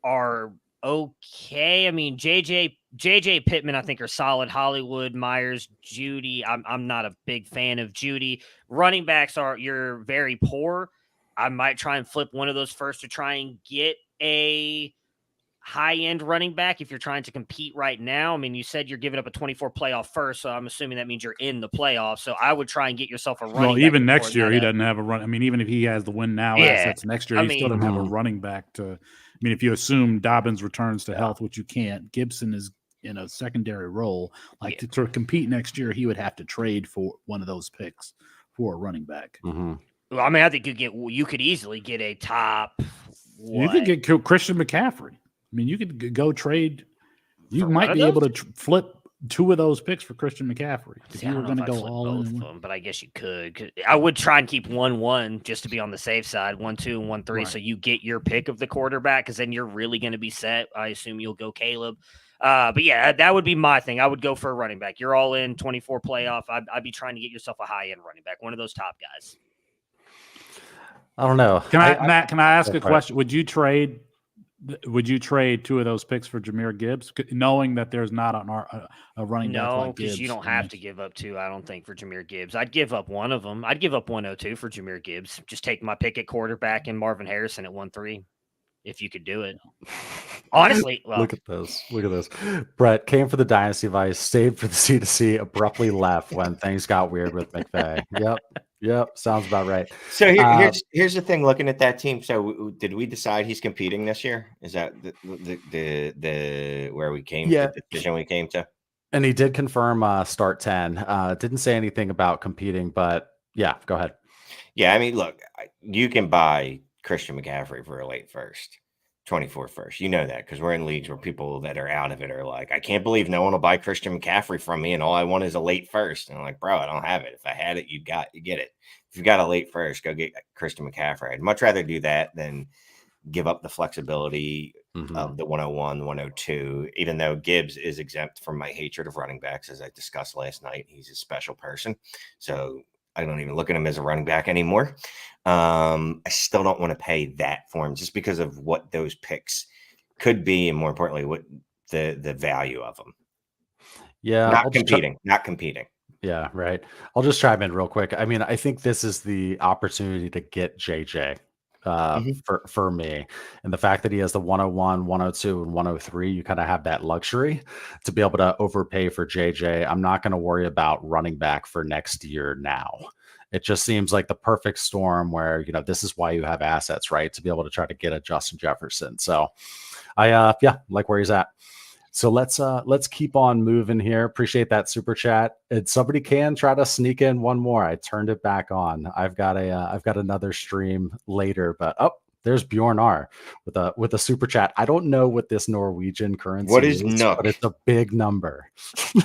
are okay. I mean, JJ Pittman, I think, are solid. Hollywood, Myers, Judy. I'm not a big fan of Judy. Running backs you're very poor. I might try and flip one of those first to try and get a high-end running back if you're trying to compete right now. I mean, you said you're giving up a 24 playoff first, so I'm assuming that means you're in the playoffs. So I would try and get yourself a running back. Well, even next year, he doesn't have a run. I mean, even if he has the win now assets next year, he still doesn't have a running back to. I mean, if you assume Dobbins returns to health, which you can't, Gibson is in a secondary role. To compete next year, he would have to trade for one of those picks for a running back. Mm-hmm. Well, I mean, I think you could easily get a top. You could get Christian McCaffrey. I mean, you could go trade. You might be able to flip 2 of those picks for Christian McCaffrey if you were going to go all in. Both of them, but I guess you could. I would try and keep 1-1 just to be on the safe side, 1-2 and 1-3, so you get your pick of the quarterback because then you're really going to be set. I assume you'll go Caleb. But yeah, that would be my thing. I would go for a running back. You're all in 24 playoff. I'd be trying to get yourself a high-end running back, one of those top guys. I don't know. Matt, can I ask a question? Would you trade 2 of those picks for Jahmyr Gibbs, knowing that there's not a running back like Gibbs? No, because you don't have to give up 2, I don't think, for Jahmyr Gibbs. I'd give up one of them. I'd give up 102 for Jahmyr Gibbs. Just take my pick at quarterback and Marvin Harrison at 1-3, if you could do it. Honestly, well, Look at this. Brett came for the Dynasty Vice, stayed for the C2C, abruptly left when things got weird with McVay. Yep, sounds about right. So here's the thing. Looking at that team, so did we decide he's competing this year? Is that the where we came? Yeah, the division we came to. And he did confirm start 10. Didn't say anything about competing, but yeah, go ahead. Yeah, I mean, look, you can buy Christian McCaffrey for a late first, 24 first. You know that because we're in leagues where people that are out of it are like, I can't believe no one will buy Christian McCaffrey from me, and all I want is a late first. And I'm like, bro, I don't have it. If I had it, you get it. If you got a late first, go get Christian McCaffrey. I'd much rather do that than give up the flexibility of the 101, 102, even though Gibbs is exempt from my hatred of running backs, as I discussed last night. He's a special person. So I don't even look at him as a running back anymore. I still don't want to pay that for him just because of what those picks could be, and more importantly, what the value of them. Yeah, not competing. Yeah, right. I'll just chime in real quick. I mean, I think this is the opportunity to get JJ. for me. And the fact that he has the 101, 102, and 103, you kind of have that luxury to be able to overpay for JJ. I'm not going to worry about running back for next year now. It just seems like the perfect storm where, this is why you have assets, right? To be able to try to get a Justin Jefferson. So I like where he's at. So let's keep on moving here. Appreciate that super chat. And somebody can try to sneak in one more. I turned it back on. I've got another stream later, but there's Bjorn R with a super chat. I don't know what this Norwegian currency is, but it's a big number.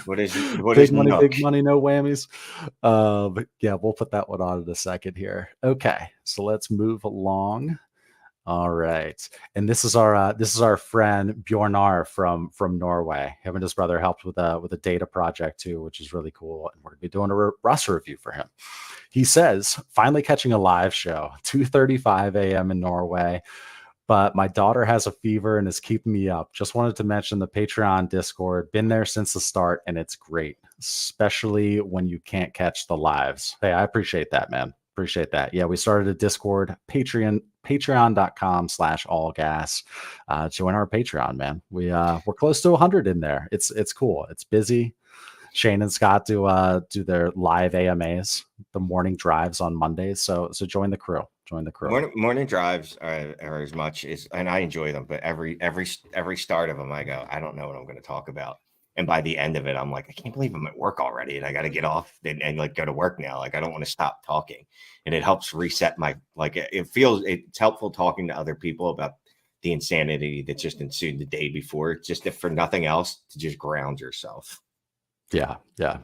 What is big money, no whammies. But yeah, we'll put that one on in a second here. Okay, so let's move along. All right, and this is our friend Bjornar from Norway. Him and his brother helped with a data project too, which is really cool. And we're gonna be doing a roster review for him. He says, finally catching a live show, 2:35 a.m. in Norway. But my daughter has a fever and is keeping me up. Just wanted to mention the Patreon Discord. Been there since the start, and it's great, especially when you can't catch the lives. Hey, I appreciate that, man. Appreciate that. Yeah, we started a Discord, patreon.com/allgas. Join our Patreon, man. We're close to 100 in there. It's cool. It's busy. Shane and Scott do their live AMAs, the morning drives on Mondays. So join the crew. Morning drives are as much as, and I enjoy them, but every start of them, I go, I don't know what I'm going to talk about. And by the end of it, I'm like, I can't believe I'm at work already, and I got to get off and like go to work now. Like, I don't want to stop talking, and it helps reset my, like, it's helpful talking to other people about the insanity that just ensued the day before, just if for nothing else, to just ground yourself. Yeah,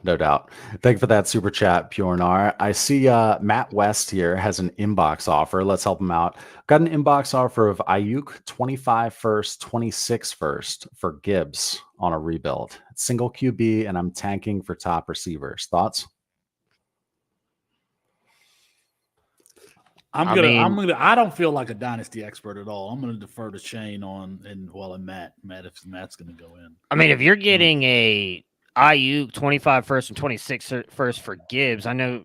no doubt. Thank you for that super chat, Purnar. I see Matt West here has an inbox offer. Let's help him out. Got an inbox offer of Ayuk 25 first, 26 first for Gibbs on a rebuild. Single QB, and I'm tanking for top receivers. Thoughts? I don't feel like a dynasty expert at all. I'm gonna defer to Shane and Matt if Matt's gonna go in. I mean, if you're getting a Ayuk 25 first and 26 first for Gibbs, I know,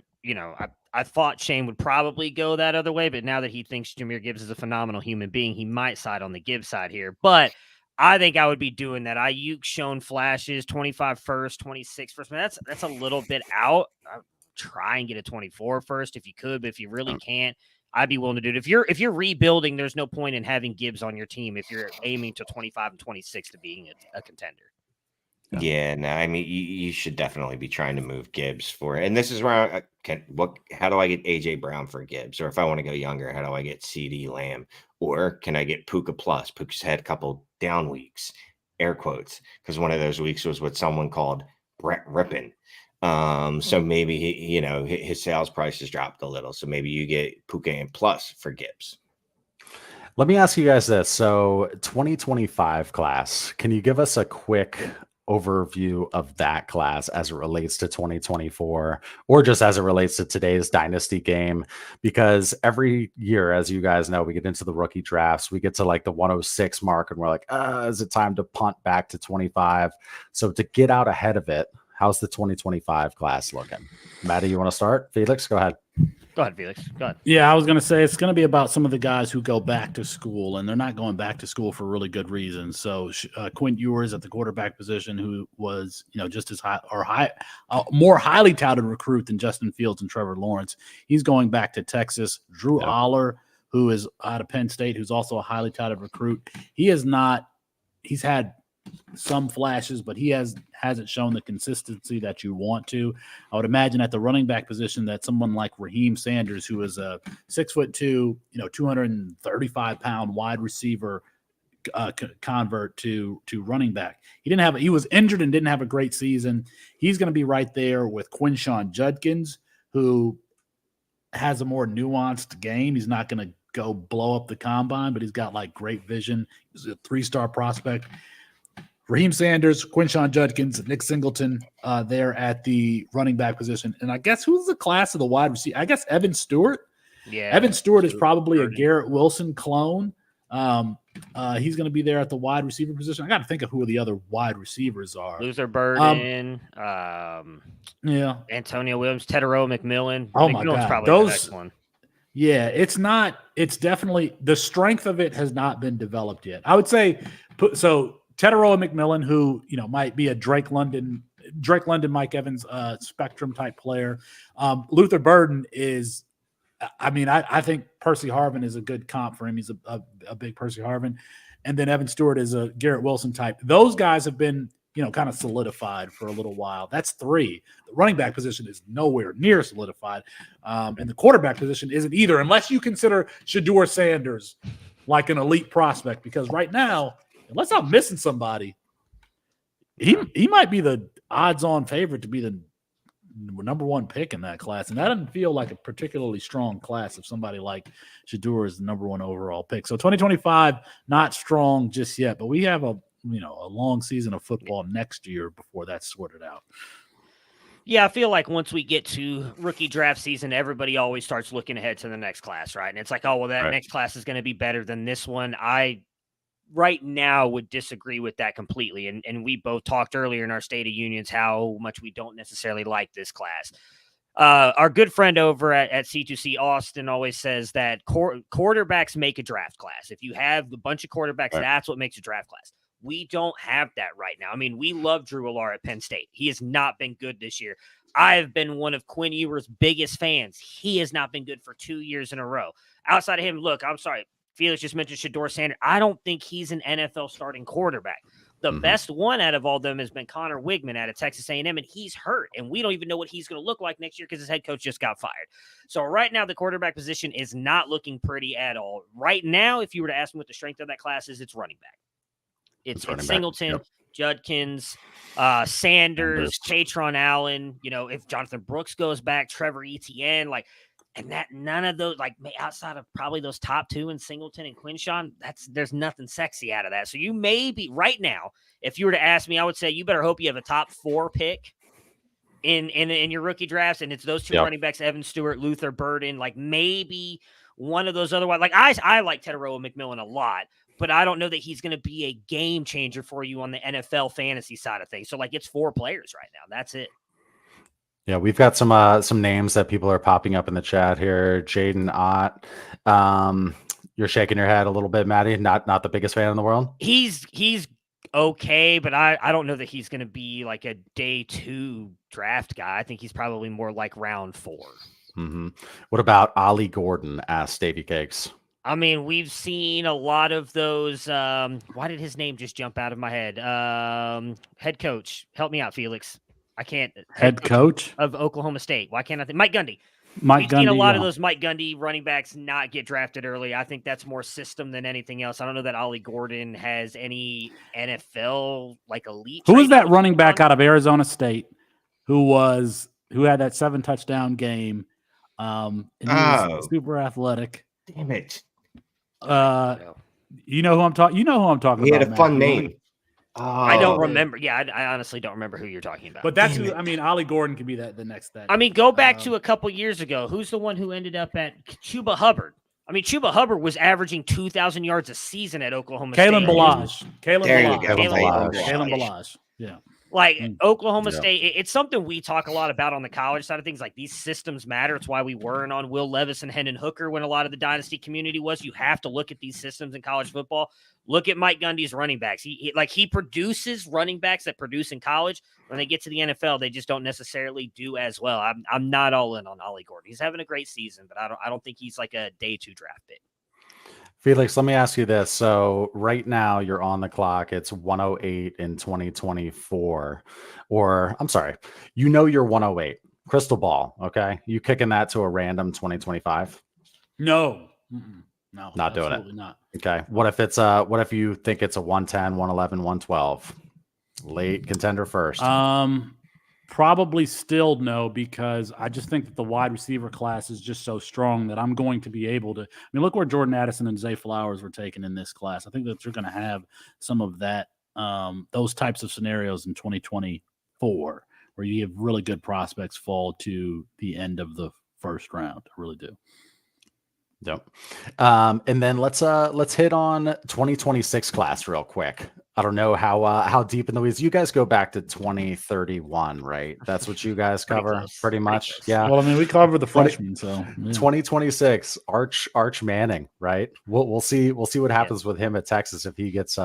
I thought Shane would probably go that other way, but now that he thinks Jahmyr Gibbs is a phenomenal human being, he might side on the Gibbs side here. But I think I would be doing that. Ayuk shown flashes, 25 first, 26 first. Man, that's a little bit out. I'd try and get a 24 first if you could, but if you really can't, I'd be willing to do it. If you're rebuilding, there's no point in having Gibbs on your team if you're aiming to 25 and 26 to being a contender. Yeah, no, I mean, you should definitely be trying to move Gibbs for it. And this is where how do I get AJ Brown for Gibbs? Or if I want to go younger, how do I get CD Lamb? Or can I get Puka Plus? Puka's had a couple down weeks, air quotes, because one of those weeks was what someone called Brett Rippin. So maybe his sales price has dropped a little. So maybe you get Puka and Plus for Gibbs. Let me ask you guys this. So 2025 class, can you give us a quick overview of that class as it relates to 2024, or just as it relates to today's dynasty game? Because every year, as you guys know, we get into the rookie drafts, we get to like the 106 mark, and we're like, is it time to punt back to 25? So to get out ahead of it, how's the 2025 class looking? Maddie, you want to start? Felix, go ahead. Go ahead, Felix. Go ahead. Yeah, I was going to say it's going to be about some of the guys who go back to school, and they're not going back to school for really good reasons. So Quint Ewers at the quarterback position, who was just as more highly touted recruit than Justin Fields and Trevor Lawrence. He's going back to Texas. Drew Aller, who is out of Penn State, who's also a highly touted recruit. He's had some flashes, but he hasn't shown the consistency that you want to. I would imagine at the running back position that someone like Raheem Sanders, who is a 6'2", 235-pound wide receiver, convert to running back. He was injured and didn't have a great season. He's going to be right there with Quinshon Judkins, who has a more nuanced game. He's not going to go blow up the combine, but he's got like great vision. He's a 3-star prospect. Raheem Sanders, Quinshon Judkins, Nick Singleton there at the running back position. And I guess who's the class of the wide receiver? I guess Evan Stewart. Yeah. Evan Stewart is probably a Garrett Wilson clone. He's going to be there at the wide receiver position. I got to think of who the other wide receivers are. Luther Burden, yeah, Antonio Williams, Tedero McMillan. Oh McMillan's my God, probably the next one. Yeah, it's not. It's definitely the strength of it has not been developed yet. I would say so. Teteroa McMillan, who might be a Drake London, Mike Evans spectrum type player. Luther Burden is. I mean, I think Percy Harvin is a good comp for him. He's a big Percy Harvin, and then Evan Stewart is a Garrett Wilson type. Those guys have been kind of solidified for a little while. That's 3. The running back position is nowhere near solidified. And the quarterback position isn't either, unless you consider Shedeur Sanders like an elite prospect, because right now, unless I'm missing somebody, he might be the odds-on favorite to be the number 1 pick in that class. And that doesn't feel like a particularly strong class if somebody like Shedeur is the number 1 overall pick. So 2025, not strong just yet, but we have a long season of football next year before that's sorted out. Yeah, I feel like once we get to rookie draft season, everybody always starts looking ahead to the next class, right? And it's like, oh, well, that next class is going to be better than this one. I right now would disagree with that completely. And we both talked earlier in our State of Unions how much we don't necessarily like this class. Our good friend over at C2C, Austin, always says that quarterbacks make a draft class. If you have a bunch of quarterbacks, that's what makes a draft class. We don't have that right now. I mean, we love Drew Allar at Penn State. He has not been good this year. I have been one of Quinn Ewers' biggest fans. He has not been good for 2 years in a row. Outside of him, look, I'm sorry, Felix just mentioned Shedeur Sanders. I don't think he's an NFL starting quarterback. The best one out of all of them has been Connor Wigman out of Texas A&M, and he's hurt, and we don't even know what he's going to look like next year because his head coach just got fired. So right now, the quarterback position is not looking pretty at all. Right now, if you were to ask me what the strength of that class is, it's running back. It's Singleton, Judkins, Sanders, Katron Allen. If Jonathan Brooks goes back, Trevor Etienne, and that none of those, outside of probably those top 2 in Singleton and Quinshawn, there's nothing sexy out of that. So you may be right now, if you were to ask me, I would say you better hope you have a top 4 pick in your rookie drafts, and it's those 2 running backs, Evan Stewart, Luther Burden, maybe one of those other ones. I like Teteroa McMillan a lot, but I don't know that he's going to be a game changer for you on the NFL fantasy side of things. So it's 4 players right now. That's it. Yeah, we've got some names that people are popping up in the chat here. Jaden Ott. You're shaking your head a little bit, Maddie. Not the biggest fan in the world. He's okay, but I don't know that he's going to be a day 2 draft guy. I think he's probably more like round 4. What about Ollie Gordon? Asked Davy Cakes. I mean, we've seen a lot of those. Why did his name just jump out of my head? Head coach. Help me out, Felix. I can't. Head coach of Oklahoma State. Why can't I think? Mike Gundy. We've seen a lot of those Mike Gundy running backs not get drafted early. I think that's more system than anything else. I don't know that Ollie Gordon has any NFL elite. Who was that running back out of Arizona State who had that 7 touchdown game? And he was super athletic. Damn it. You know who I'm talking about. He had a fun name. I don't remember. Yeah, I honestly don't remember who you're talking about. But that's who. I mean, Ollie Gordon could be the next thing. I mean, go back to a couple years ago. Who's the one who ended up at Chuba Hubbard? I mean, Chuba Hubbard was averaging 2,000 yards a season at Oklahoma State. Kalen Balazs. Kalen Balazs. Yeah. Oklahoma State, it's something we talk a lot about on the college side of things. These systems matter. It's why we weren't on Will Levis and Hendon Hooker when a lot of the dynasty community was. You have to look at these systems in college football. Look at Mike Gundy's running backs. He produces running backs that produce in college. When they get to the NFL, they just don't necessarily do as well. I'm not all in on Ollie Gordon. He's having a great season, but I don't think he's a day 2 draft pick. Felix, let me ask you this. So right now you're on the clock. It's 108 in 2024. Or I'm sorry, you're 108. Crystal ball, okay? You kicking that to a random 2025? No. No. Not doing it. Not. Okay. What if you think it's a 110, 111, 112? Late contender first. Probably still no, because I just think that the wide receiver class is just so strong that I'm going to be able to. I mean, look where Jordan Addison and Zay Flowers were taken in this class. I think that you're going to have some of that, those types of scenarios in 2024, where you have really good prospects fall to the end of the first round. I really do. Yep. And then let's hit on 2026 class real quick. I don't know how deep in the weeds you guys go back to 2031, right? That's what you guys cover pretty much. Yeah. Well, I mean, we covered the freshmen, so yeah. 2026 Arch Manning, right? We'll see what happens with him at Texas if he gets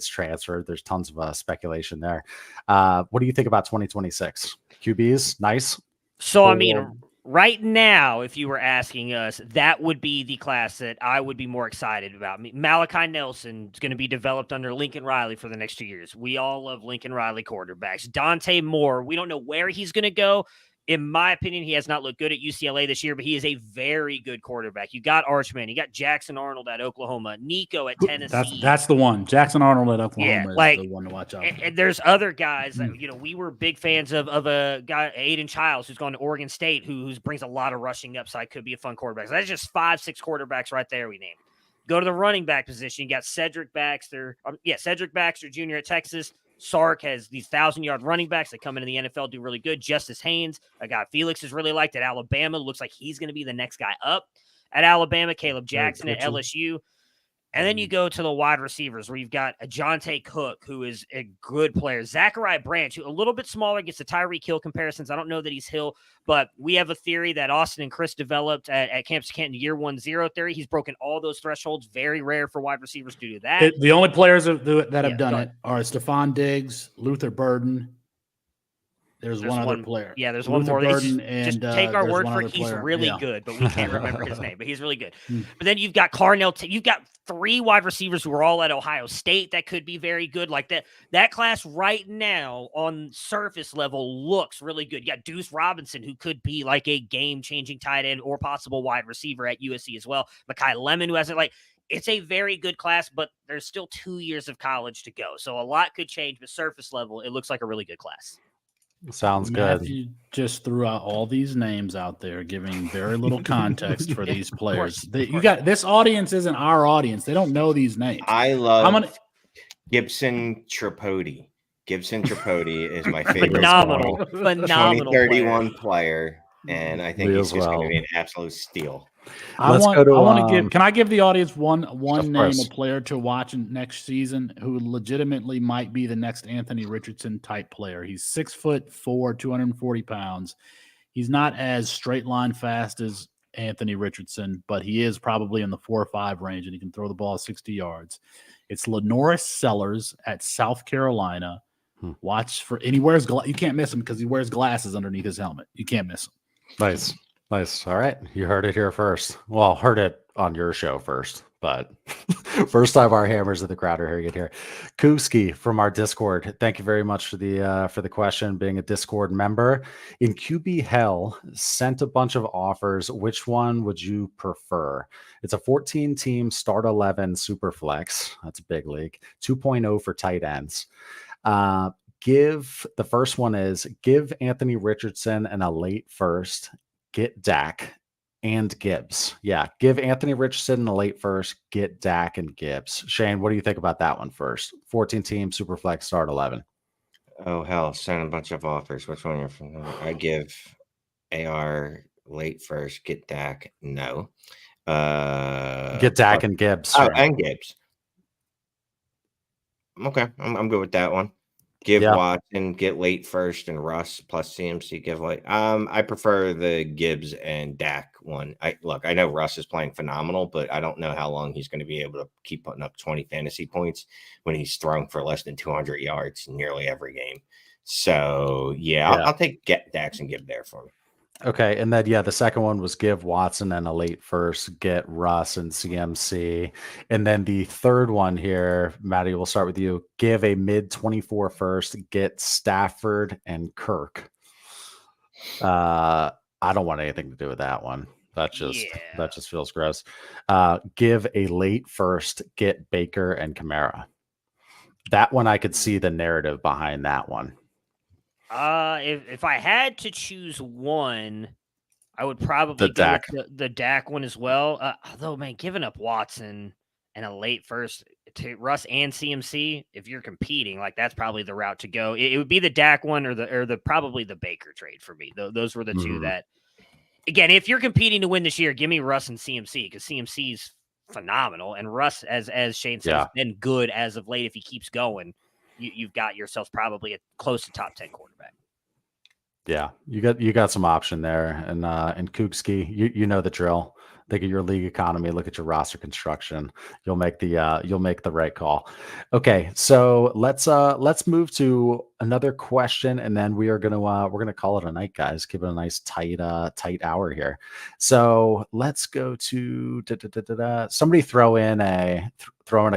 transferred. There's tons of speculation there. What do you think about 2026 QBs? Nice. So I mean, right now, if you were asking us, that would be the class that I would be more excited about. Malachi Nelson is going to be developed under Lincoln Riley for the next 2 years. We all love Lincoln Riley quarterbacks. Dante Moore, we don't know where he's going to go. In my opinion, he has not looked good at UCLA this year, but he is a very good quarterback. You got Archman, you got Jackson Arnold at Oklahoma, Nico at Tennessee. That's the one. Jackson Arnold at Oklahoma is the one to watch out. And there's other guys that, we were big fans of a guy, Aiden Childs, who's gone to Oregon State, who brings a lot of rushing upside, could be a fun quarterback. So that's just 5-6 quarterbacks right there we named. Go to the running back position. You got Cedric Baxter Jr. at Texas. Sark has these 1,000-yard running backs that come into the NFL, do really good. Justice Haynes, a guy Felix is really liked at Alabama. Looks like he's going to be the next guy up at Alabama. Caleb Jackson at LSU. And then you go to the wide receivers where you've got a Jonte Cook, who is a good player. Zachariah Branch, who a little bit smaller, gets the Tyreek Hill comparisons. I don't know that he's Hill, but we have a theory that Austin and Chris developed at Campus Canton year 1-0 theory. He's broken all those thresholds. Very rare for wide receivers to do that. The only players that have done it are Stephon Diggs, Luther Burden. There's one other player. Yeah, there's Luther one more. Burden, and just take our word for it. He's player. really good, but we can't remember his name. But he's really good. But then you've got Carnell. You've got 3 wide receivers who are all at Ohio State that could be very good. Like that class right now on surface level looks really good. You got Deuce Robinson, who could be like a game-changing tight end or possible wide receiver at USC as well. Mekhi Lemon, who hasn't it's a very good class, but there's still 2 years of college to go. So a lot could change, but surface level, it looks like a really good class. Sounds good. Matthew just threw out all these names out there, giving very little context for these players. You got this audience isn't our audience; they don't know these names. I love Gibson Tripodi. Gibson Tripodi is my favorite. Phenomenal 2031 player, and I think he's just going to be an absolute steal. Can I give the audience one name, a player to watch next season who legitimately might be the next Anthony Richardson type player? He's 6'4", 240 pounds. He's not as straight line fast as Anthony Richardson, but he is probably in the 4 or 5 range, and he can throw the ball 60 yards. It's Lenoris Sellers at South Carolina. Watch for, and he wears you can't miss him because he wears glasses underneath his helmet. You can't miss him. Nice. All right. You heard it here first. Well, heard it on your show first, but first time our hammers of the crowd are hearing it here. Kuski from our Discord. Thank you very much for the question, being a Discord member. In QB Hell, sent a bunch of offers. Which one would you prefer? It's a 14-team start 11 super flex. That's a big league. 2.0 for tight ends. The first one is give Anthony Richardson and a late first. Get Dak and Gibbs. Yeah, give Anthony Richardson in the late first, get Dak and Gibbs. Shane, what do you think about that one first? 14-team Superflex start 11. Oh, hell, send a bunch of offers. Which one you're from? I give AR late first, get Dak. No. Get Dak and Gibbs. Oh, and Gibbs. Okay, I'm good with that one. Give Watson, get late first, and Russ plus CMC. Give I prefer the Gibbs and Dak one. I know Russ is playing phenomenal, but I don't know how long he's going to be able to keep putting up 20 fantasy points when he's thrown for less than 200 yards nearly every game. So I'll take Dax and Gibbs there for me. Okay, and then the second one was give Watson and a late first, get Russ and CMC, and then the third one here, Maddie, we'll start with you. Give a mid 24 first, get Stafford and Kirk. I don't want anything to do with that one. That just feels gross. Give a late first, get Baker and Kamara. That one I could see the narrative behind that one. If I had to choose one, I would probably go with the Dak one as well. Although, man, giving up Watson and a late first to Russ and CMC, if you're competing, that's probably the route to go. It would be the Dak one or the probably the Baker trade for me. Those were the two that again, if you're competing to win this year, give me Russ and CMC because CMC's phenomenal. And Russ, as Shane said, has been good as of late. If he keeps going, you've got yourself probably a close to top 10 quarterback. Yeah, you got some option there, and Kukski, you know the drill. Think of your league economy. Look at your roster construction. You'll make the right call. Okay, so let's move to another question, and then we're gonna call it a night, guys. Give it a nice tight hour here. So let's go to somebody throw in a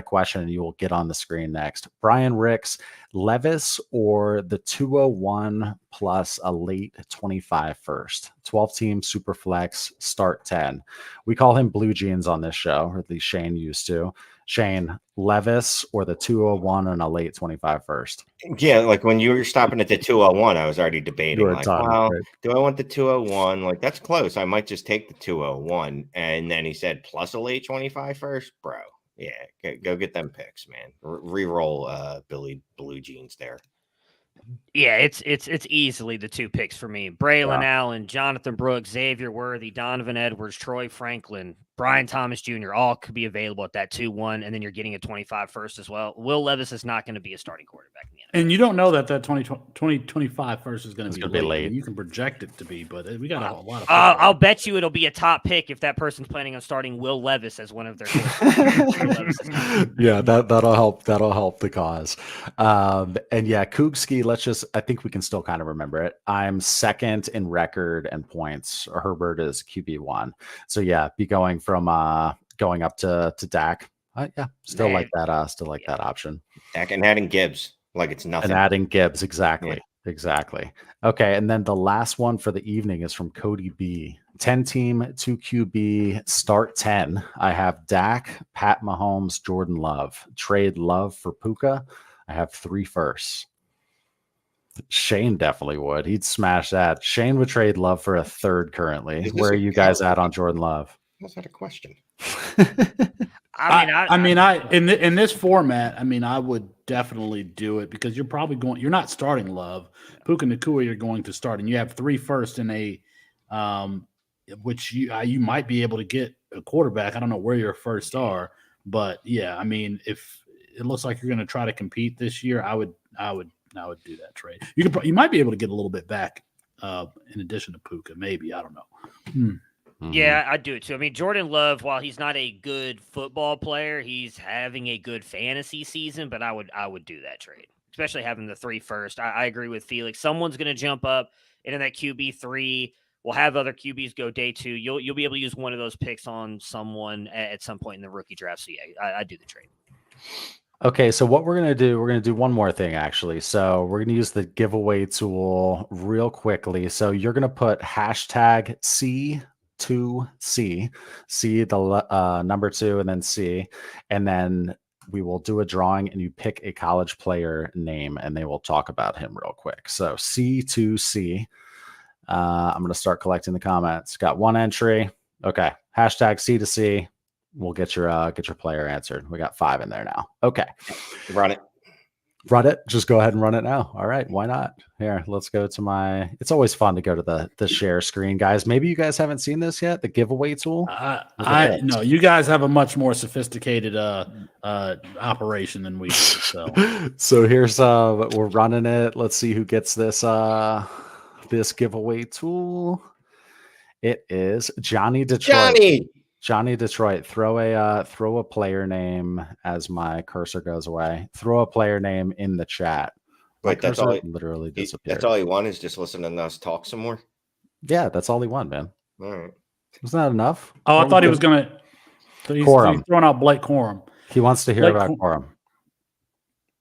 question, and you will get on the screen next. Brian Ricks, Levis or the 201 plus a late 25 first, 12-team super flex, start 10. We call him Blue Jeans on this show, or at least Shane used to. Shane, Levis or the 201 and a late 25 first? Yeah, like when you were stopping at the 201, I was already debating. Like, right? Do I want the 201? Like, that's close. I might just take the 201. And then he said plus a late 25 first, bro. Yeah, go get them picks, man. Re-roll Billy Blue Jeans there. Yeah, it's easily the two picks for me. Braylon Allen, Jonathan Brooks, Xavier Worthy, Donovan Edwards, Troy Franklin, Brian Thomas Jr. all could be available at that 2-1, and then you're getting a 25 first as well. Will Levis is not going to be a starting quarterback in the NFL. And you don't know that 2025 first is going to be late. I mean, you can project it to be, but we got a lot of I'll bet you it'll be a top pick if that person's planning on starting Will Levis as one of their Yeah, that'll help the cause. And yeah, Kugski, I think we can still kind of remember it. I'm second in record and points. Herbert is QB1. So yeah, be going going up to Dak. Still like that option. Dak and adding Gibbs like it's nothing. And adding Gibbs, exactly. Okay, and then the last one for the evening is from Cody B. 10-team, 2 QB, start 10. I have Dak, Pat Mahomes, Jordan Love. Trade Love for Puka. I have 3 firsts. Shane definitely would. He'd smash that. Shane would trade Love for a third currently. Where are you guys at on Jordan Love? That's not a question. In this format, I would definitely do it because you're not starting Love. Puka Nacua you're going to start, and you have 3 firsts in a which you might be able to get a quarterback. I don't know where your firsts are, but yeah, if it looks like you're going to try to compete this year, I would do that trade. You might be able to get a little bit back in addition to Puka, maybe. I don't know. Mm-hmm. Yeah, I'd do it too. Jordan Love, while he's not a good football player, he's having a good fantasy season, but I would do that trade, especially having the 3 first. I agree with Felix. Someone's going to jump up into that QB3. We'll have other QBs go day 2. You'll be able to use one of those picks on someone at some point in the rookie draft. So yeah, I do the trade. Okay, so what we're going to do one more thing, actually. So we're going to use the giveaway tool real quickly. So you're going to put hashtag C2C, C the number 2 and then C, and then we will do a drawing and you pick a college player name and they will talk about him real quick. So C2C. I'm going to start collecting the comments. Got 1 entry. Okay, hashtag C2C. We'll get your player answered. We got 5 in there now. Okay. Run it. Just go ahead and run it now. All right. Why not? Here, let's go to it's always fun to go to the share screen, guys. Maybe you guys haven't seen this yet. The giveaway tool. No, you guys have a much more sophisticated operation than we do. So here's we're running it. Let's see who gets this giveaway tool. It is Johnny Detroit. Johnny Detroit, throw a player name as my cursor goes away. Throw a player name in the chat. Wait, that's all. Literally disappeared. That's all he wanted is just listening to us talk some more. Yeah, that's all he wanted, man. All right. Wasn't that enough? Oh, I thought he was gonna. He's throwing out Blake Corum. He wants to hear about Corum.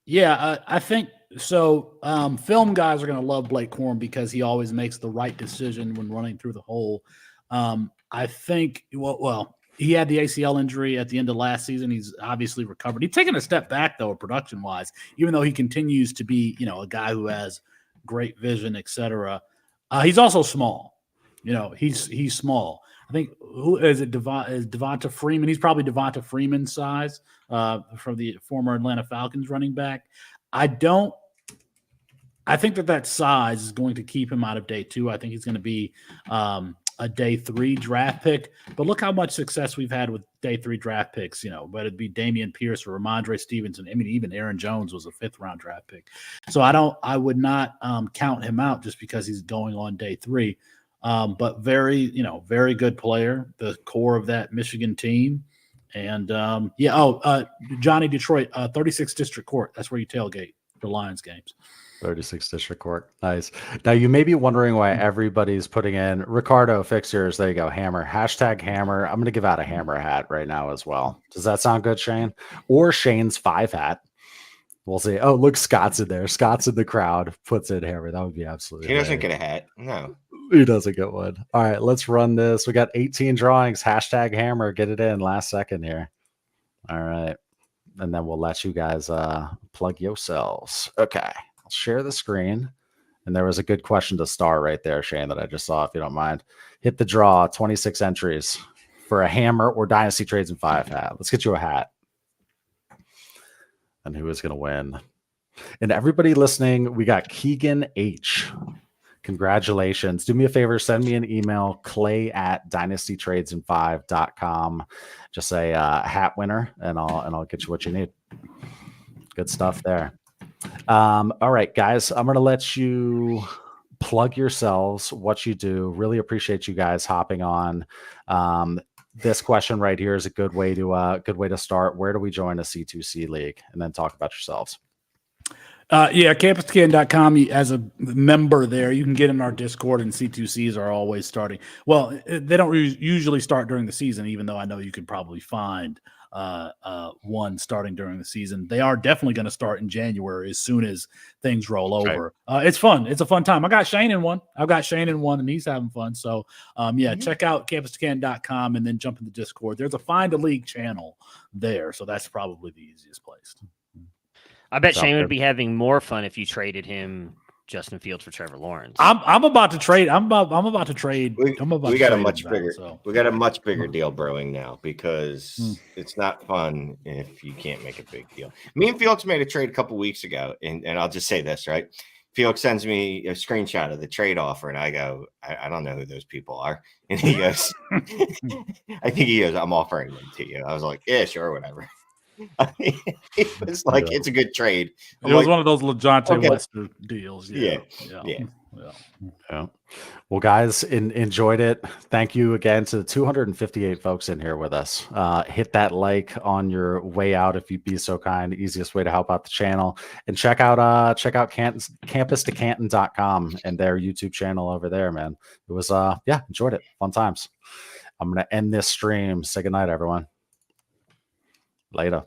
Yeah, I think so. Film guys are gonna love Blake Corum because he always makes the right decision when running through the hole. I think, well, he had the ACL injury at the end of last season. He's obviously recovered. He's taken a step back, though, production-wise, even though he continues to be, a guy who has great vision, et cetera. He's also small. He's small. I think, who is it, Devonta Freeman? He's probably Devonta Freeman's size from the former Atlanta Falcons running back. I think that size is going to keep him out of day 2. I think he's going to be a day 3 draft pick, but look how much success we've had with day 3 draft picks, whether it be Dameon Pierce or Ramondre Stevenson. I mean, even Aaron Jones was a 5th round draft pick. So I would not count him out just because he's going on day 3. But very good player, the core of that Michigan team. And Johnny Detroit, 36th District Court. That's where you tailgate for Lions games. 36th District Court. Nice. Now you may be wondering why everybody's putting in Ricardo fixtures. There you go. Hammer. #hammer. I'm going to give out a hammer hat right now as well. Does that sound good, Shane? Or Shane's 5 hat. We'll see. Oh, look, Scott's in there. Scott's in the crowd. Puts in hammer. That would be absolutely. He doesn't get a hat. No. He doesn't get one. All right, let's run this. We got 18 drawings. #hammer. Get it in last second here. All right. And then we'll let you guys plug yourselves. Okay. I'll share the screen. And there was a good question to start right there, Shane, that I just saw, if you don't mind. Hit the draw, 26 entries for a hammer or Dynasty Trades in 5 hat. Let's get you a hat. And who is going to win? And everybody listening, we got Keegan H. Congratulations. Do me a favor, send me an email, clay@dynastytradesin5.com. Just say hat winner, and I'll get you what you need. Good stuff there. All right, guys, I'm going to let you plug yourselves, what you do. Really appreciate you guys hopping on. This question right here is a good way to start. Where do we join a C2C league? And then talk about yourselves. CampusToCanton.com. As a member there, you can get in our Discord, and C2Cs are always starting. Well, they don't usually start during the season, even though I know you could probably find one starting during the season. They are definitely going to start in January as soon as things roll over. Right. It's fun. It's a fun time. I got Shane in one, and he's having fun. So, check out CampusToCanton.com and then jump in the Discord. There's a Find a League channel there, so that's probably the easiest place. I bet Shane would be having more fun if you traded him Justin Fields for Trevor Lawrence. I'm about to trade. I'm about to trade. We got a much bigger. We got a much bigger deal brewing now because it's not fun if you can't make a big deal. Me and Felix made a trade a couple weeks ago, and I'll just say this, right? Felix sends me a screenshot of the trade offer, and I go, I don't know who those people are. And he goes, I think he goes, I'm offering them to you. I was like, yeah, sure, whatever. It was like, it's a good trade. It was one of those LeJohntay Lester deals. Yeah. Well, guys, enjoyed it. Thank you again to the 258 folks in here with us. Hit that like on your way out if you'd be so kind. Easiest way to help out the channel. And check out CampusToCanton.com and their YouTube channel over there, man. It was enjoyed it. Fun times. I'm gonna end this stream. Say goodnight, everyone. Later.